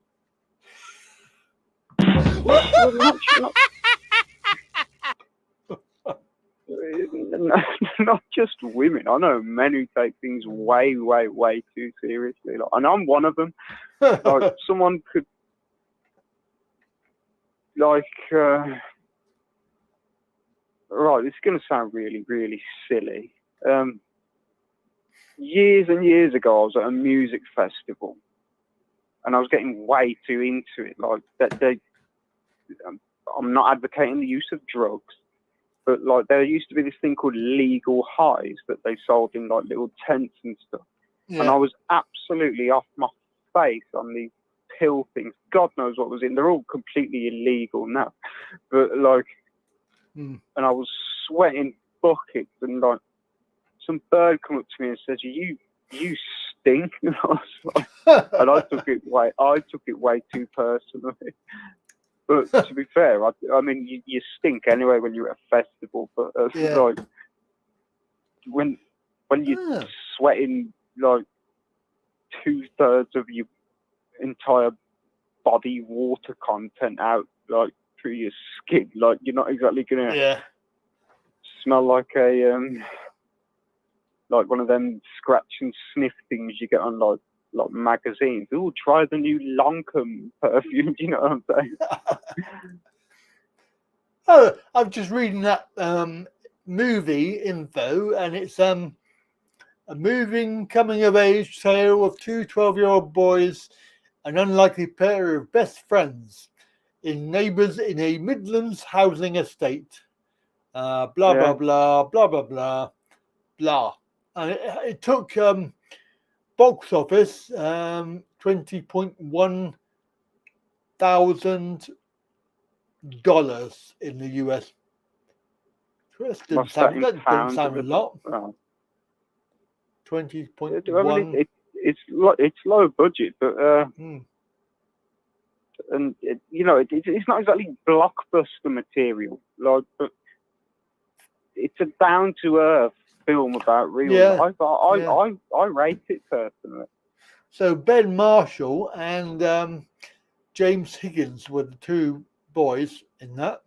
Not just women. I know men who take things way, way, way too seriously. And I'm one of them. Like, someone could, like, right, it's going to sound really, really silly. Years and years ago, I was at a music festival, and I was getting way too into it. Like, I'm not advocating the use of drugs, but like there used to be this thing called legal highs that they sold in like little tents and stuff. Yeah. And I was absolutely off my face on these pill things. God knows what was in. They're all completely illegal now, but like, and I was sweating buckets, and like some bird come up to me and says, "You stink," and I was like, and I took it way too personally. But to be fair, I mean, you stink anyway when you're at a festival. But like when you're sweating like 2/3 of your entire body water content out like through your skin, like you're not exactly gonna smell like a like one of them scratch and sniff things you get on like magazines. Oh, try the new Lancome perfume. Do you know what I'm saying? Oh, I'm just reading that movie info, and it's a moving coming-of-age tale of two 12-year-old boys, an unlikely pair of best friends, in neighbours in a Midlands housing estate. Blah, blah, blah, blah, blah, blah, blah. And it took box office $20.1 thousand in the US. That doesn't sound a lot. 20.1. It's low budget, but and it's not exactly blockbuster material, like, but it's a down to earth film about real life. I rate it personally. So Ben Marshall and James Higgins were the two boys in that.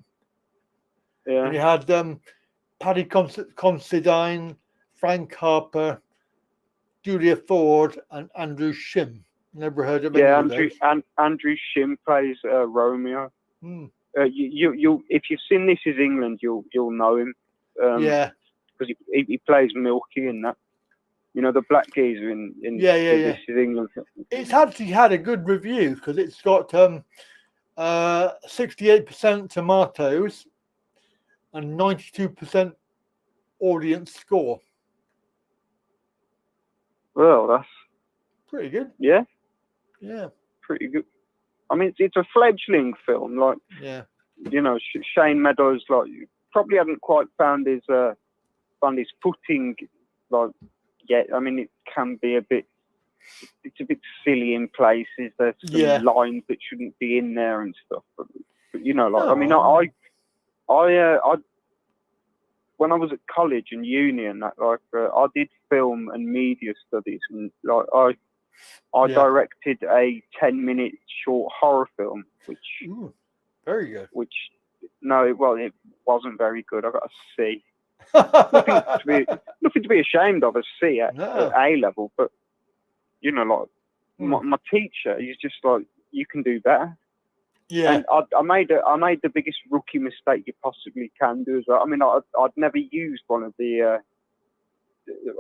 Yeah. And you had Paddy Considine, Frank Harper, Julia Ford, and Andrew Shim. Never heard of any of those. Andrew Shim plays Romeo. You if you've seen This Is England, you'll know him. Because he plays Milky in that. You know, the black geezer in This Is England. It's actually had a good review because it's got 68% tomatoes and 92% audience score. Well, that's pretty good. Yeah. Yeah. Pretty good. I mean, it's a fledgling film. Like, you know, Shane Meadows, like, probably hadn't quite found his footing, like, yet. I mean, it can be it's a bit silly in places. There's some lines that shouldn't be in there and stuff. But you know, like, I mean, I when I was at college and uni and that, like, I did film and media studies, and like I directed a 10-minute short horror film, which very good. Which it wasn't very good. I got a C. nothing to be ashamed of, a C at A level. But you know, like my teacher, he's just like, you can do better. Yeah. And I made the biggest rookie mistake you possibly can do as well. I mean, I'd never used one of the.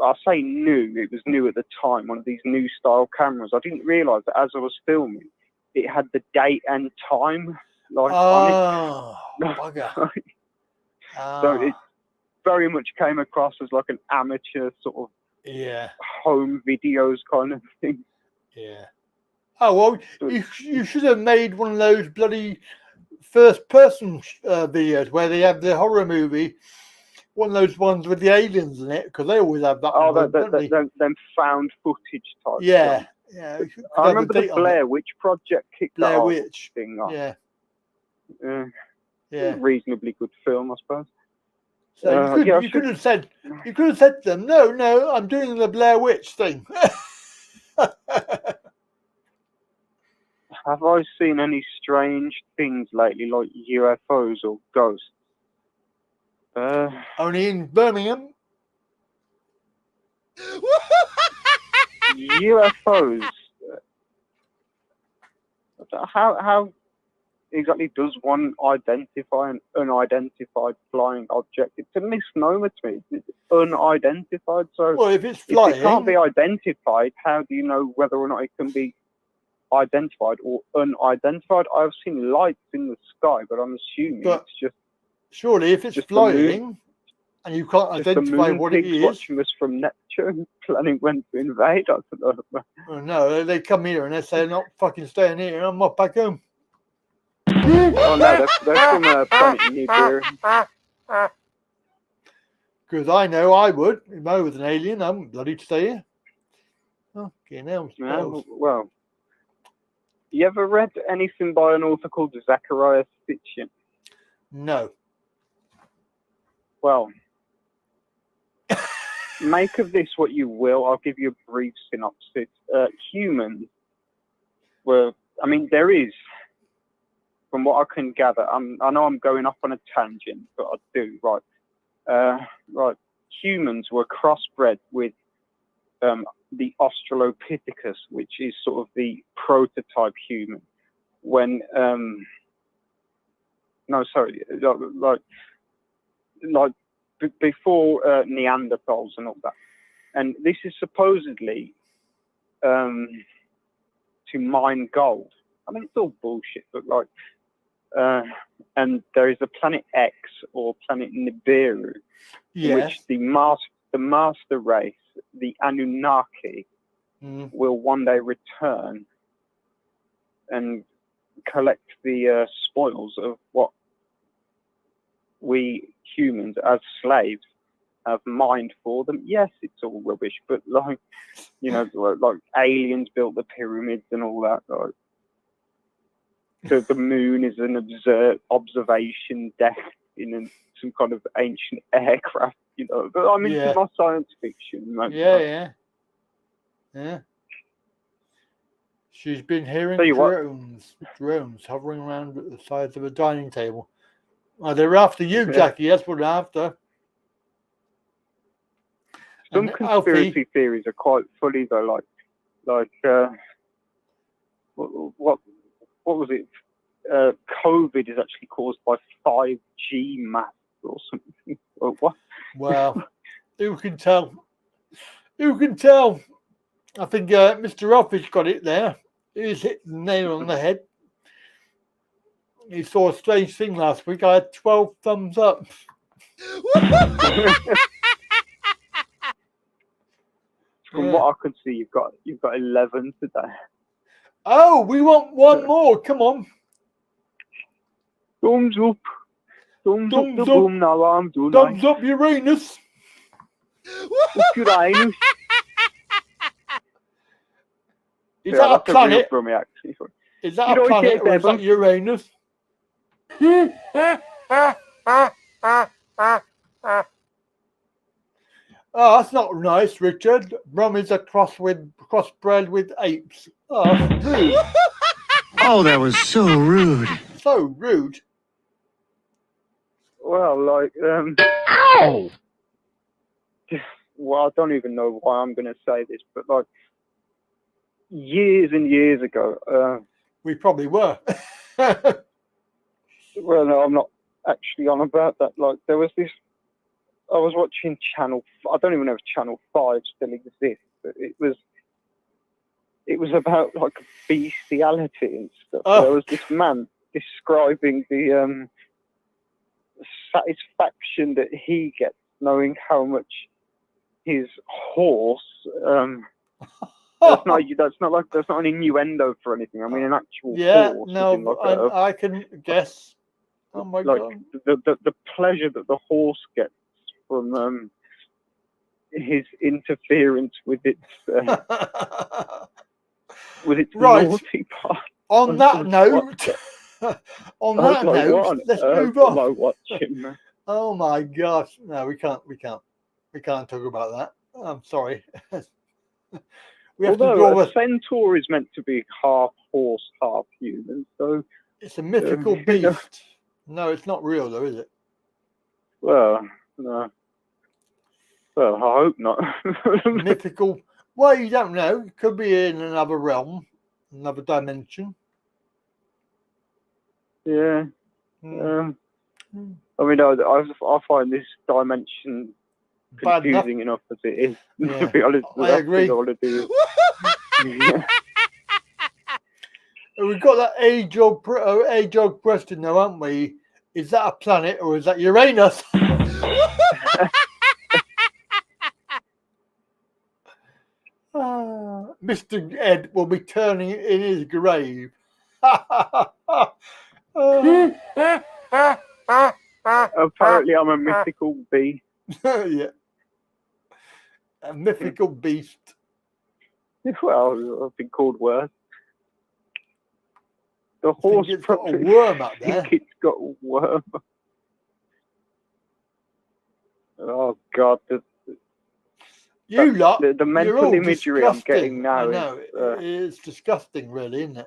I say new. It was new at the time. One of these new style cameras. I didn't realise that as I was filming, it had the date and time on it. Bugger. So it very much came across as like an amateur sort of home videos kind of thing. Yeah. Oh well, you should have made one of those bloody first-person videos where they have the horror movie. One of those ones with the aliens in it, because they always have that. Oh, them found footage type. Yeah, stuff. I remember the Blair Witch Project kicked that Witch thing off. Yeah. Reasonably good film, I suppose. So you could have said to them, no, I'm doing the Blair Witch thing. Have I seen any strange things lately, like UFOs or ghosts? Only in Birmingham. UFOs. How exactly does one identify an unidentified flying object? It's a misnomer to me. It's unidentified. So, well, if it's flying, if it can't be identified, how do you know whether or not it can be identified or unidentified? I've seen lights in the sky, but I'm assuming it's just. Surely, if it's flying and you can't identify what it is, watching us from Neptune, planning when to invade. I don't know. Oh, no, they come here and they say, "I'm not fucking staying here. I'm not back home." Oh no, they're from planet Nibiru. Because I know I would. If I was an alien, I wouldn't bloody stay here. Okay, now. Well, you ever read anything by an author called Zachariah Sitchin? No. Well, make of this what you will. I'll give you a brief synopsis. Humans were, I mean, there is, from what I can gather, I know I'm going off on a tangent, but I do, right. humans were crossbred with the Australopithecus, which is sort of the prototype human. When before Neanderthals and all that. And this is supposedly to mine gold. I mean, it's all bullshit, but like, and there is a planet X or planet Nibiru, in which the master race, the Anunnaki, will one day return and collect the spoils of what we humans as slaves have mined for them. Yes, it's all rubbish, but like, you know, like aliens built the pyramids and all that. Like, the moon is an observation deck in some kind of ancient aircraft, you know. But I mean, it's not science fiction. Right? Yeah. She's been hearing drones hovering around at the sides of a dining table. Oh, they're after you, Jackie. That's what they're after. Some conspiracy theories are quite funny though. Like what was it? COVID is actually caused by 5G math or something. Or what? Well, who can tell? Who can tell? I think Mr. Office got it there. He's hit the nail on the head. He saw a strange thing last week. I had 12 thumbs up. From what I can see, you've got 11 today. Oh, we want one more. Come on. Thumbs up. Thumbs up the boom now. I'm doing thumbs up, Uranus. What's Uranus? Is that a planet? From me, actually. Is that a planet or is that Uranus? Oh, that's not nice, Richard. Rum is a crossbred with apes. Oh, rude. Oh, that was so rude. So rude. Well, like, Ow! Well, I don't even know why I'm going to say this, but like, years and years ago, we probably were. Well, no, I'm not actually on about that. Like, there was this. I was watching Channel. I don't even know if Channel 5 still exists, but it was about like bestiality and stuff. Oh. There was this man describing the satisfaction that he gets knowing how much his horse. That's not an innuendo for anything. I mean, an actual horse. No, I can guess. Oh my god! The pleasure that the horse gets from his interference with its naughty part. On that note, let's move on. Oh my gosh! No, we can't talk about that. I'm sorry. Although a centaur is meant to be half horse, half human, so it's a mythical beast. No, it's not real, though, is it? Well, no. Well, I hope not. Mythical. Well, you don't know. It could be in another realm, another dimension. Yeah. I mean, I find this dimension confusing enough as it is. Yeah. To be honest, I agree. We've got that age-old question now, haven't we? Is that a planet or is that Uranus? Mr. Ed will be turning in his grave. Apparently, I'm a mythical beast. Yeah. A mythical beast. Well, I've been called worse. The horse got a worm up there. I think it's got a worm. Oh God! The mental imagery I'm getting now. I know it's disgusting, really, isn't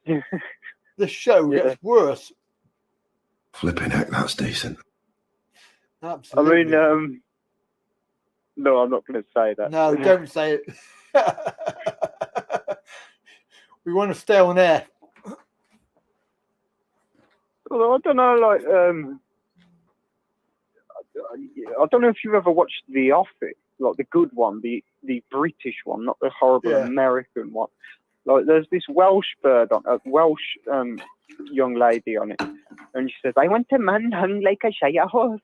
it? The show gets worse. Flipping heck, that's decent. Absolutely. I mean, No, I'm not going to say that. No, don't say it. We want to stay on air. Although I don't know, like, I don't know if you've ever watched The Office, like the good one, the British one, not the horrible American one. Like, there's this Welsh bird on a Welsh young lady on it, and she says, "I want a man hung like a shire horse."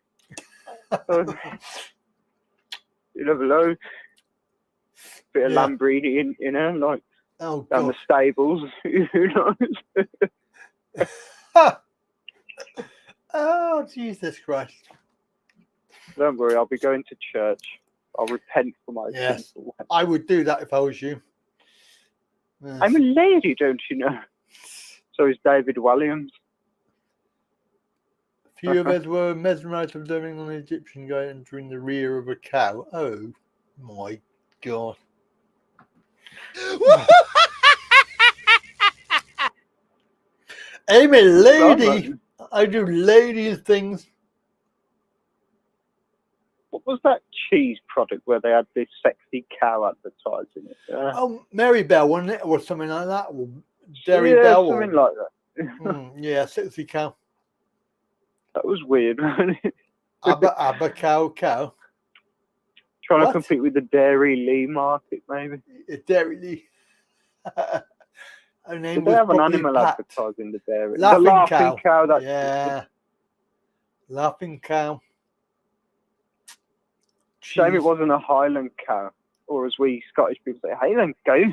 You never know. Bit of lamb breeding in her, like down the stables. Who knows? Oh, Jesus Christ. Don't worry, I'll be going to church. I'll repent for my Yes, sins. I would do that if I was you. Yes. I'm a lady, don't you know? So is David Williams. A few of us were mesmerised observing an Egyptian guy entering the rear of a cow. Oh my God. I'm a lady. I do lady things. What was that cheese product where they had this sexy cow advertising it? Oh, Mary Bell, wasn't it? Or something like that. Or Derry Bell. Something like that. Yeah, sexy cow. That was weird, wasn't it? Abba cow. Trying to compete with the Dairy Lee market, maybe. Dairy Lee. Her name Did they was have an probably animal Pat. advertising the dairy? Laughing the laughing cow. cow. That's yeah. Laughing cow. Shame it wasn't a Highland cow, or as we Scottish people say, Highland cow.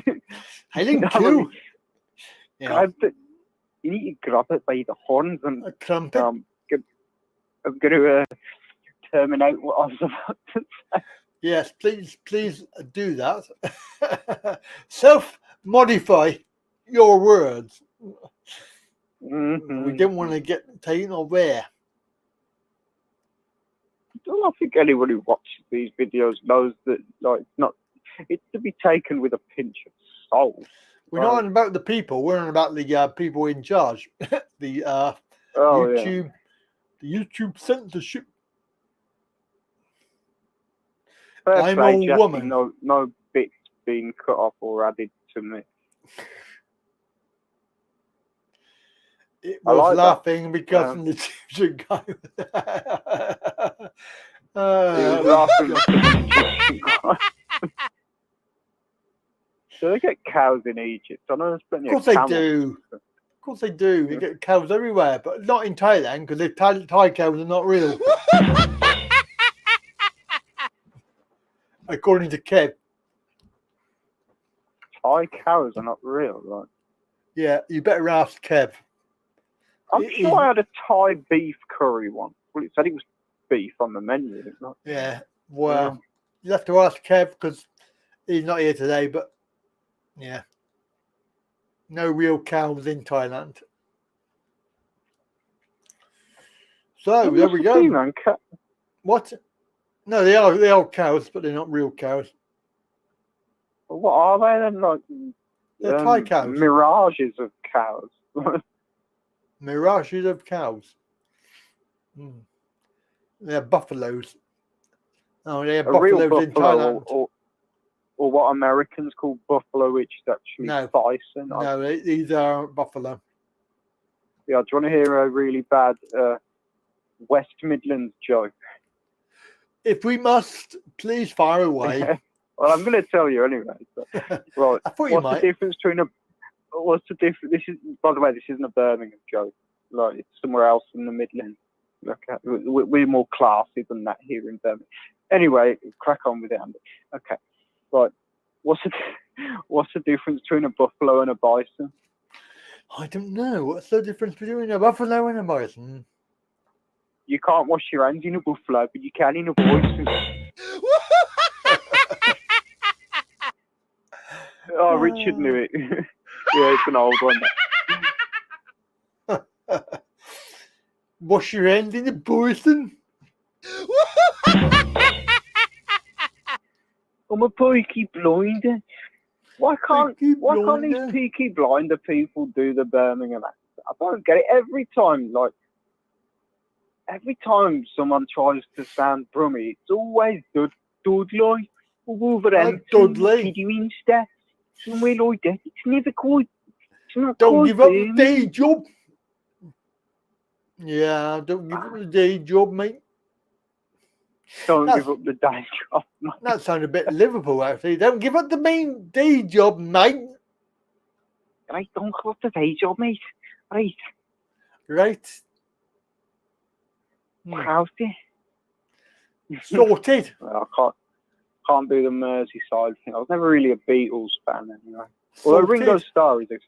Highland cow. Yeah. You need to grab it by the horns and a trumpet. I'm going to terminate what I was about to say. Yes, please do that. Self-modify your words. Mm-hmm. We didn't want to get taken away. I don't think anyone who watches these videos knows that, like, it's to be taken with a pinch of salt. We're not on about the people. We're on about the people in charge. The YouTube censorship. I'm a woman. No bits being cut off or added to me. It was laughing because of the Egyptian guy. Laughing at the Egyptian guy. Do they get cows in Egypt? I know there's plenty of camels. Of course they do. You get cows everywhere, but not in Thailand because the Thai cows are not real. According to Kev. Thai cows are not real, right? Yeah, you better ask Kev. I'm sure I had a Thai beef curry once. Well, it said it was beef on the menu, didn't it? Yeah, well, you have to ask Kev because he's not here today, but yeah. No real cows in Thailand. So, there we go. What? No, they are cows, but they're not real cows. Well, what are they then? Like, they're Thai cows. Mirages of cows. Mirages of cows. They're buffaloes. Oh, they're buffaloes in Thailand. Or what Americans call buffalo, which is actually bison. No, these are buffalo. Yeah, do you want to hear a really bad West Midlands joke? If we must, please fire away. Well, I'm going to tell you anyway. So, right. I thought you might. The difference between what's the difference? This is, by the way, this isn't a Birmingham joke. Like, it's somewhere else in the Midlands. Okay, we're more classy than that here in Birmingham. Anyway, crack on with it, Andy. Okay, right. What's the difference between a buffalo and a bison? I don't know. What's the difference between a buffalo and a bison? You can't wash your hands in a buffalo, but you can in a bison. Oh, Richard knew it. Yeah, it's an old one. Wash your hands in a bison? I'm a Peaky Blinder. Why can't these Peaky Blinder people do the Birmingham accent? I don't get it. Every time someone tries to sound Brummy, it's always good. Dudley, Wolverhampton, Dudley. Kidderminster, somewhere like that. It's never quite. It's not Don't quite give up the Birmingham. day job. Yeah, don't give up the day job, mate. Don't give up the day job, mate. That sounded a bit Liverpool, actually. Don't give up the main day job, mate. Right, don't give up the day job, mate. Right. Right. How's it? Sorted. Well, I can't do the Merseyside thing. I was never really a Beatles fan anyway. Although Ringo Starr is a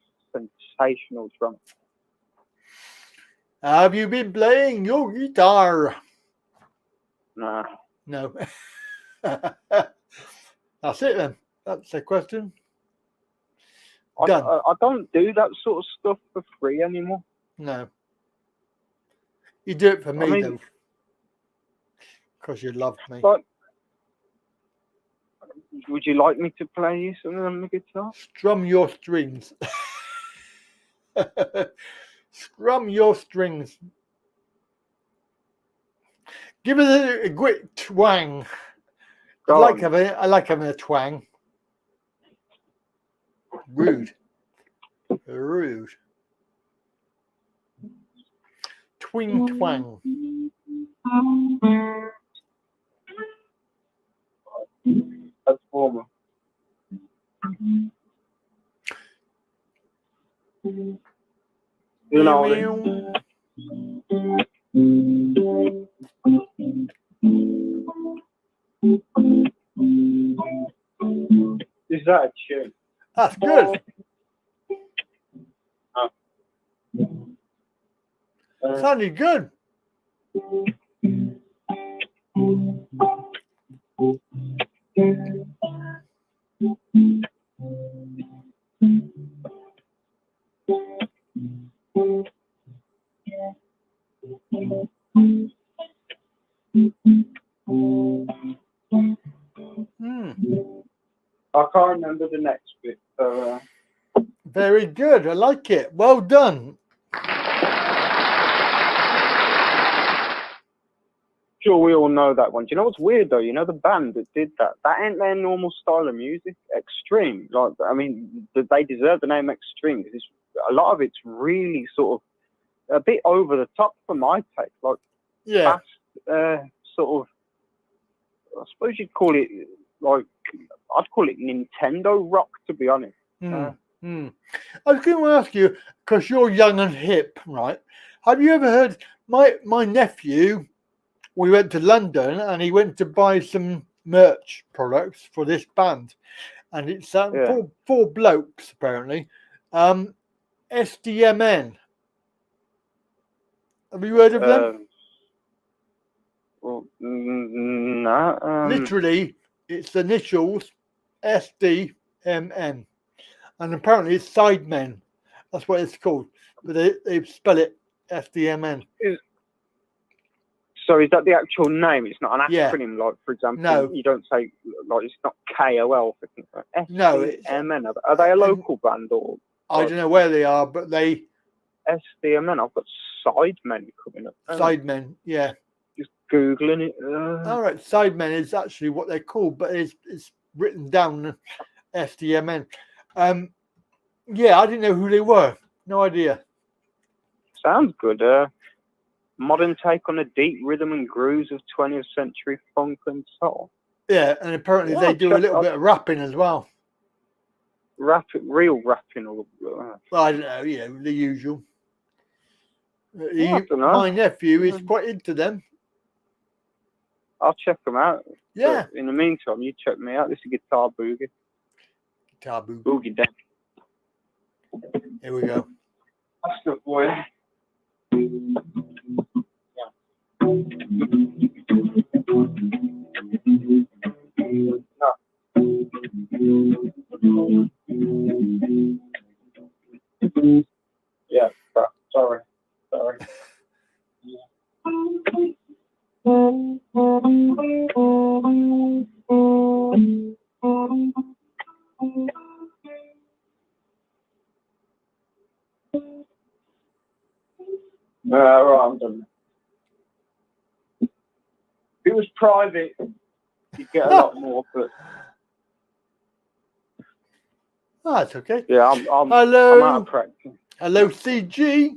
sensational drummer. Have you been playing your guitar? Nah. No. That's it then. That's the question. Done. I don't do that sort of stuff for free anymore. No. You do it for me, I mean, though. Because you love me. But would you like me to play you something on the guitar? Strum your strings. Strum your strings. Give it a quick twang. I like having a twang. Rude. Rude. Twing twang. That's formal. You know Is that a tune? That's good. Sounded good. I can't remember the next bit. So, Very good. I like it. Well done. sure, we all know that one. Do you know what's weird though? You know the band that did that. That ain't their normal style of music. Extreme. Like, I mean, they deserve the name Extreme because a lot of it's really sort of a bit over the top for my take. Like, fast, sort of. I suppose you'd call it like I'd call it Nintendo rock, to be honest. I was going to ask you, because you're young and hip, right? Have you ever heard my nephew? We went to London and he went to buy some merch products for this band, and it's four blokes apparently. SDMN. Have you heard of them? Well, no. Literally, it's the initials SDMN, and apparently it's Sidemen. That's what it's called, but they spell it SDMN. So is that the actual name? It's not an acronym, like, for example, you don't say, like, it's not KOL. No, SDMN. Are they a local band or? I don't know where they are, but they. SDMN. I've got Sidemen coming up. Sidemen, yeah. Just Googling it. All right, Sidemen is actually what they're called, but it's written down SDMN. Yeah, I didn't know who they were. No idea. Sounds good. Modern take on the deep rhythm and grooves of 20th century funk and soul. Yeah, and apparently they do a little bit of rapping as well. Real rapping, or well, I don't know. Yeah, the usual. My nephew is quite into them. I'll check them out. Yeah. But in the meantime, you check me out. This is Guitar Boogie. Guitar Boogie. Boogie down. Here we go. That's good, boy. Yeah, sorry. Right, I'm done. If it was private, you'd get a lot more. But that's okay. yeah, I'm Hello. I'm out of practice. Hello, CG.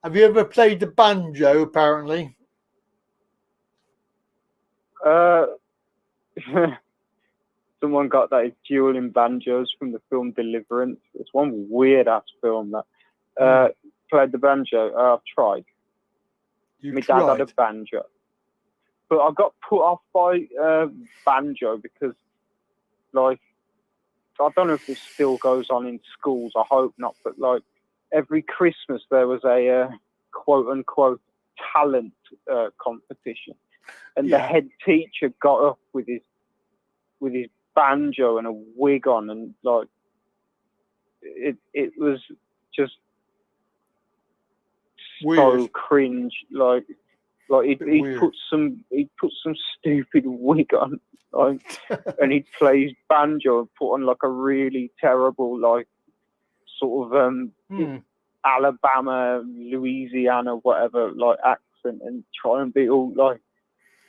Have you ever played the banjo? Apparently. Someone got that as dueling banjos from the film Deliverance. It's one weird ass film that played the banjo. I've tried. My dad had a banjo, but I got put off by banjo because, like, I don't know if this still goes on in schools. I hope not. But like every Christmas there was a quote unquote talent competition, and the head teacher got up with his banjo and a wig on, and like it was just so cringe. Like he put some stupid wig on, like, and he'd play his banjo and put on like a really terrible like sort of Alabama, Louisiana, whatever like accent, and try and be all like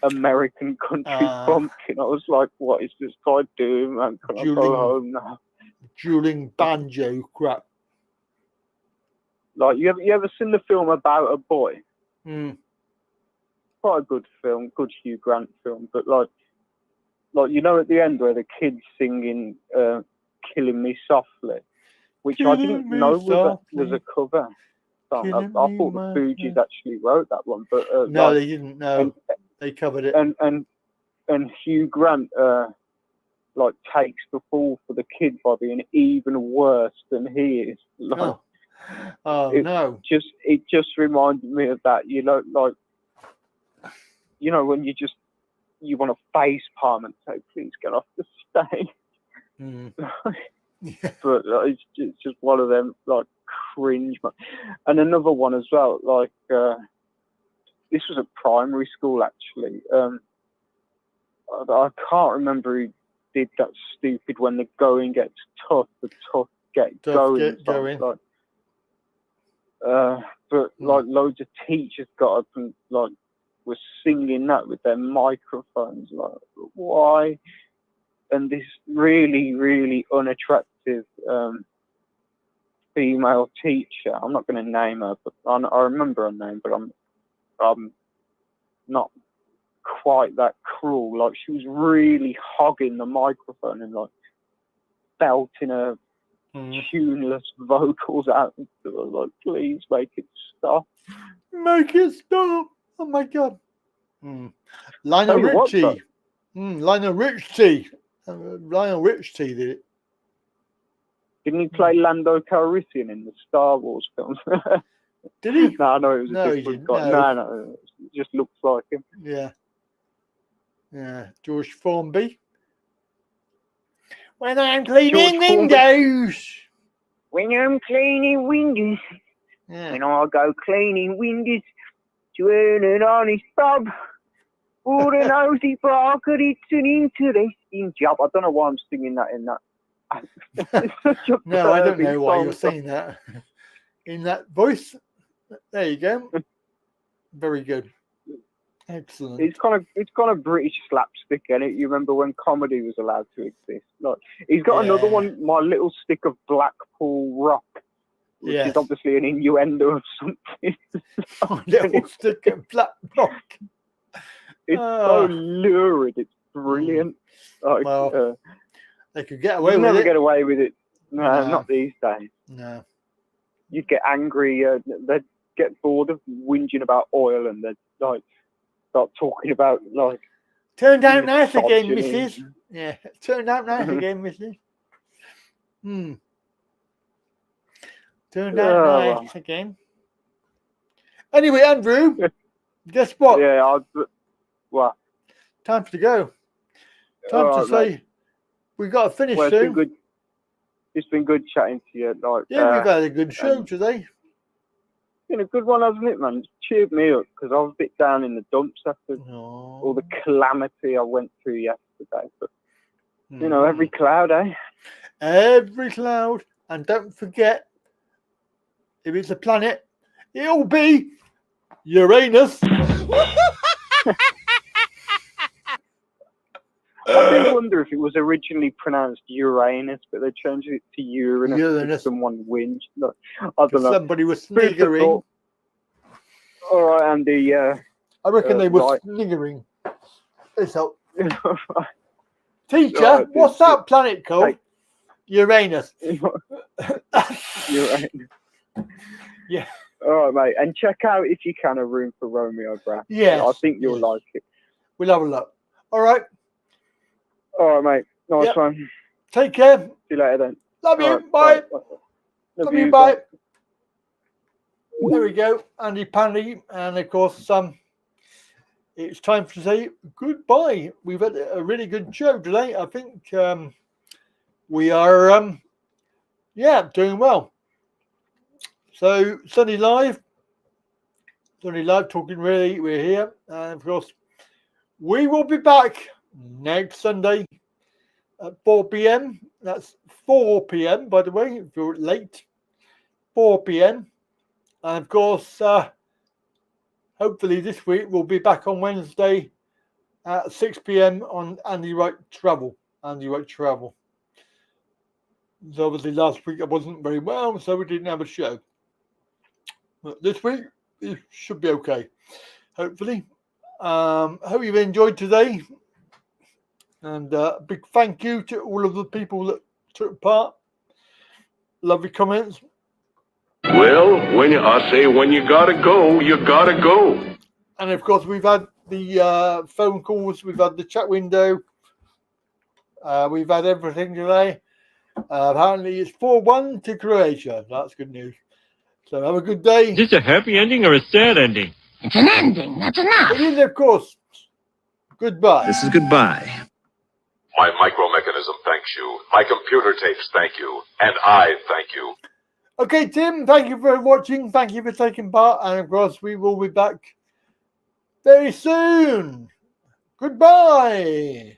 American country bumpkin. I was like, what is this guy doing, man? Can I go home now? Dueling banjo crap. Like, you ever seen the film About a Boy? Quite a good film, good Hugh Grant film, but like you know at the end where the kid's singing Killing Me Softly, which I didn't know was a cover song. I thought the Fugees actually wrote that one, but no, like, they didn't know. They covered it. And Hugh Grant like takes the fall for the kid by being even worse than he is. Like, it just reminded me of that. You know, like, you know, when you want to face palm and say, please get off the stage. But it's just one of them like cringe. And another one as well, like this was at primary school actually. I can't remember who did that stupid when the going gets tough, the tough get going. Like, but like loads of teachers got up and like were singing that with their microphones. Like, why? And this really, really unattractive female teacher. I'm not going to name her, but I remember her name. But I'm not quite that cruel. Like, she was really hogging the microphone and like belting her tuneless vocals out. And I was like, please make it stop. Make it stop. Oh my god. Lionel Richie. Lionel Richie. Lionel Richie did it. Didn't he play Lando Calrissian in the Star Wars films? Did he? No, it was a different guy. No, it just looks like him. Yeah. George Formby. When I'm cleaning windows. When I'm cleaning windows. When I go cleaning windows to earn an honest bob. For the nosy barker, it's an interesting job. I don't know why I'm singing that in that. No, I don't know why you're saying that in that voice. There you go. Very good. Excellent. It's kind of British slapstick, isn't it? You remember when comedy was allowed to exist? Like, he's got another one, My Little Stick of Blackpool Rock, which is obviously an innuendo of something. My Little Stick of Black Rock. It's so lurid. It's brilliant. Like, well, they could get away with it. Never get away with it. No, not these days. No. You'd get angry. They'd get bored of whinging about oil, and they'd like start talking about like. Turned out nice again, Mrs. Yeah, turned out nice again, Mrs. Turned out nice again. Anyway, Andrew, guess what? Yeah, what? Time to go. Time to say we've got to finish soon. It's been good chatting to you. Like, we've had a good show today. It's been a good one, hasn't it, man? It's cheered me up because I was a bit down in the dumps after all the calamity I went through yesterday. But you know, every cloud, eh? Every cloud, and don't forget, if it's a planet, it'll be Uranus. I do wonder if it was originally pronounced Uranus, but they changed it to Uranus. Uranus. Someone wins. No, I don't know. Somebody was sniggering. All right, Andy. I reckon they were right. sniggering. It's up. Teacher, what's that planet called? Hey. Uranus. Uranus. Yeah. All right, mate. And check out if you can a Room for Romeo, Brad. Yes. I think you'll like it. We'll have a look. All right. All right, mate. Nice one. Take care. See you later then. Love you. Right, bye. Love you. you. Bye. There we go. Andy Pandy. And of course, it's time to say goodbye. We've had a really good show today. I think we are, doing well. So, Sunday Live talking really, we're here. And of course, we will be back next Sunday at 4 p.m. That's 4 p.m., by the way, if you're late. 4 p.m. And of course, hopefully this week we'll be back on Wednesday at 6 p.m. on Andy Wright Travel. So obviously last week I wasn't very well, so we didn't have a show. But this week it should be okay, hopefully. Hope you've enjoyed today. And a big thank you to all of the people that took part. Lovely comments. Well, when you gotta go, you gotta go. And of course, we've had the phone calls, we've had the chat window, we've had everything today. Apparently, it's 4-1 to Croatia. That's good news. So have a good day. Is this a happy ending or a sad ending? It's an ending. That's enough. It is, of course. Goodbye. This is goodbye. My micromechanism thanks you. My computer tapes thank you. And I thank you. Okay, Tim, thank you for watching. Thank you for taking part. And of course, we will be back very soon. Goodbye.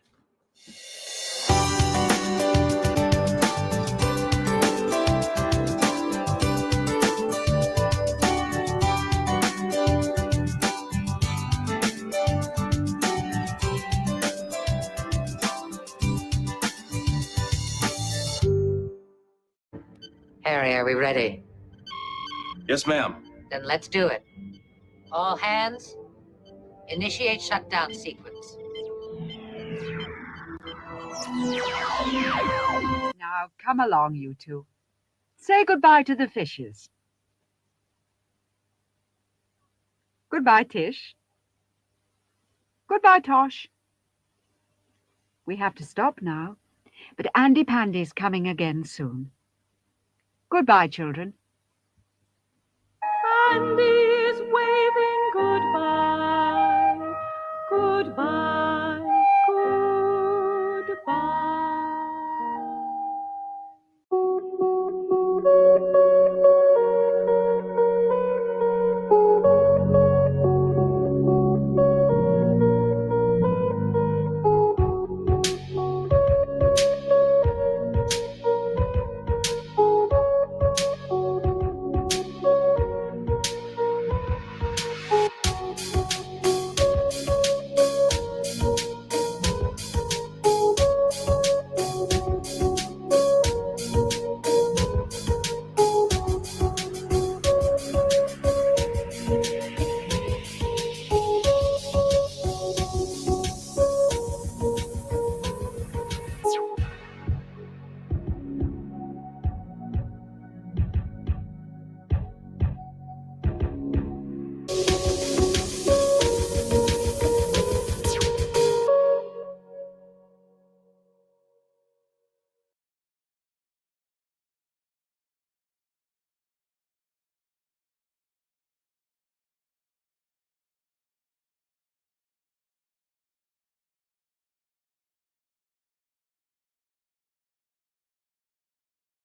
Harry, are we ready? Yes, ma'am. Then let's do it. All hands, initiate shutdown sequence. Now, come along, you two. Say goodbye to the fishes. Goodbye, Tish. Goodbye, Tosh. We have to stop now, but Andy Pandy's coming again soon. Goodbye, children. Andy's waving goodbye. Goodbye.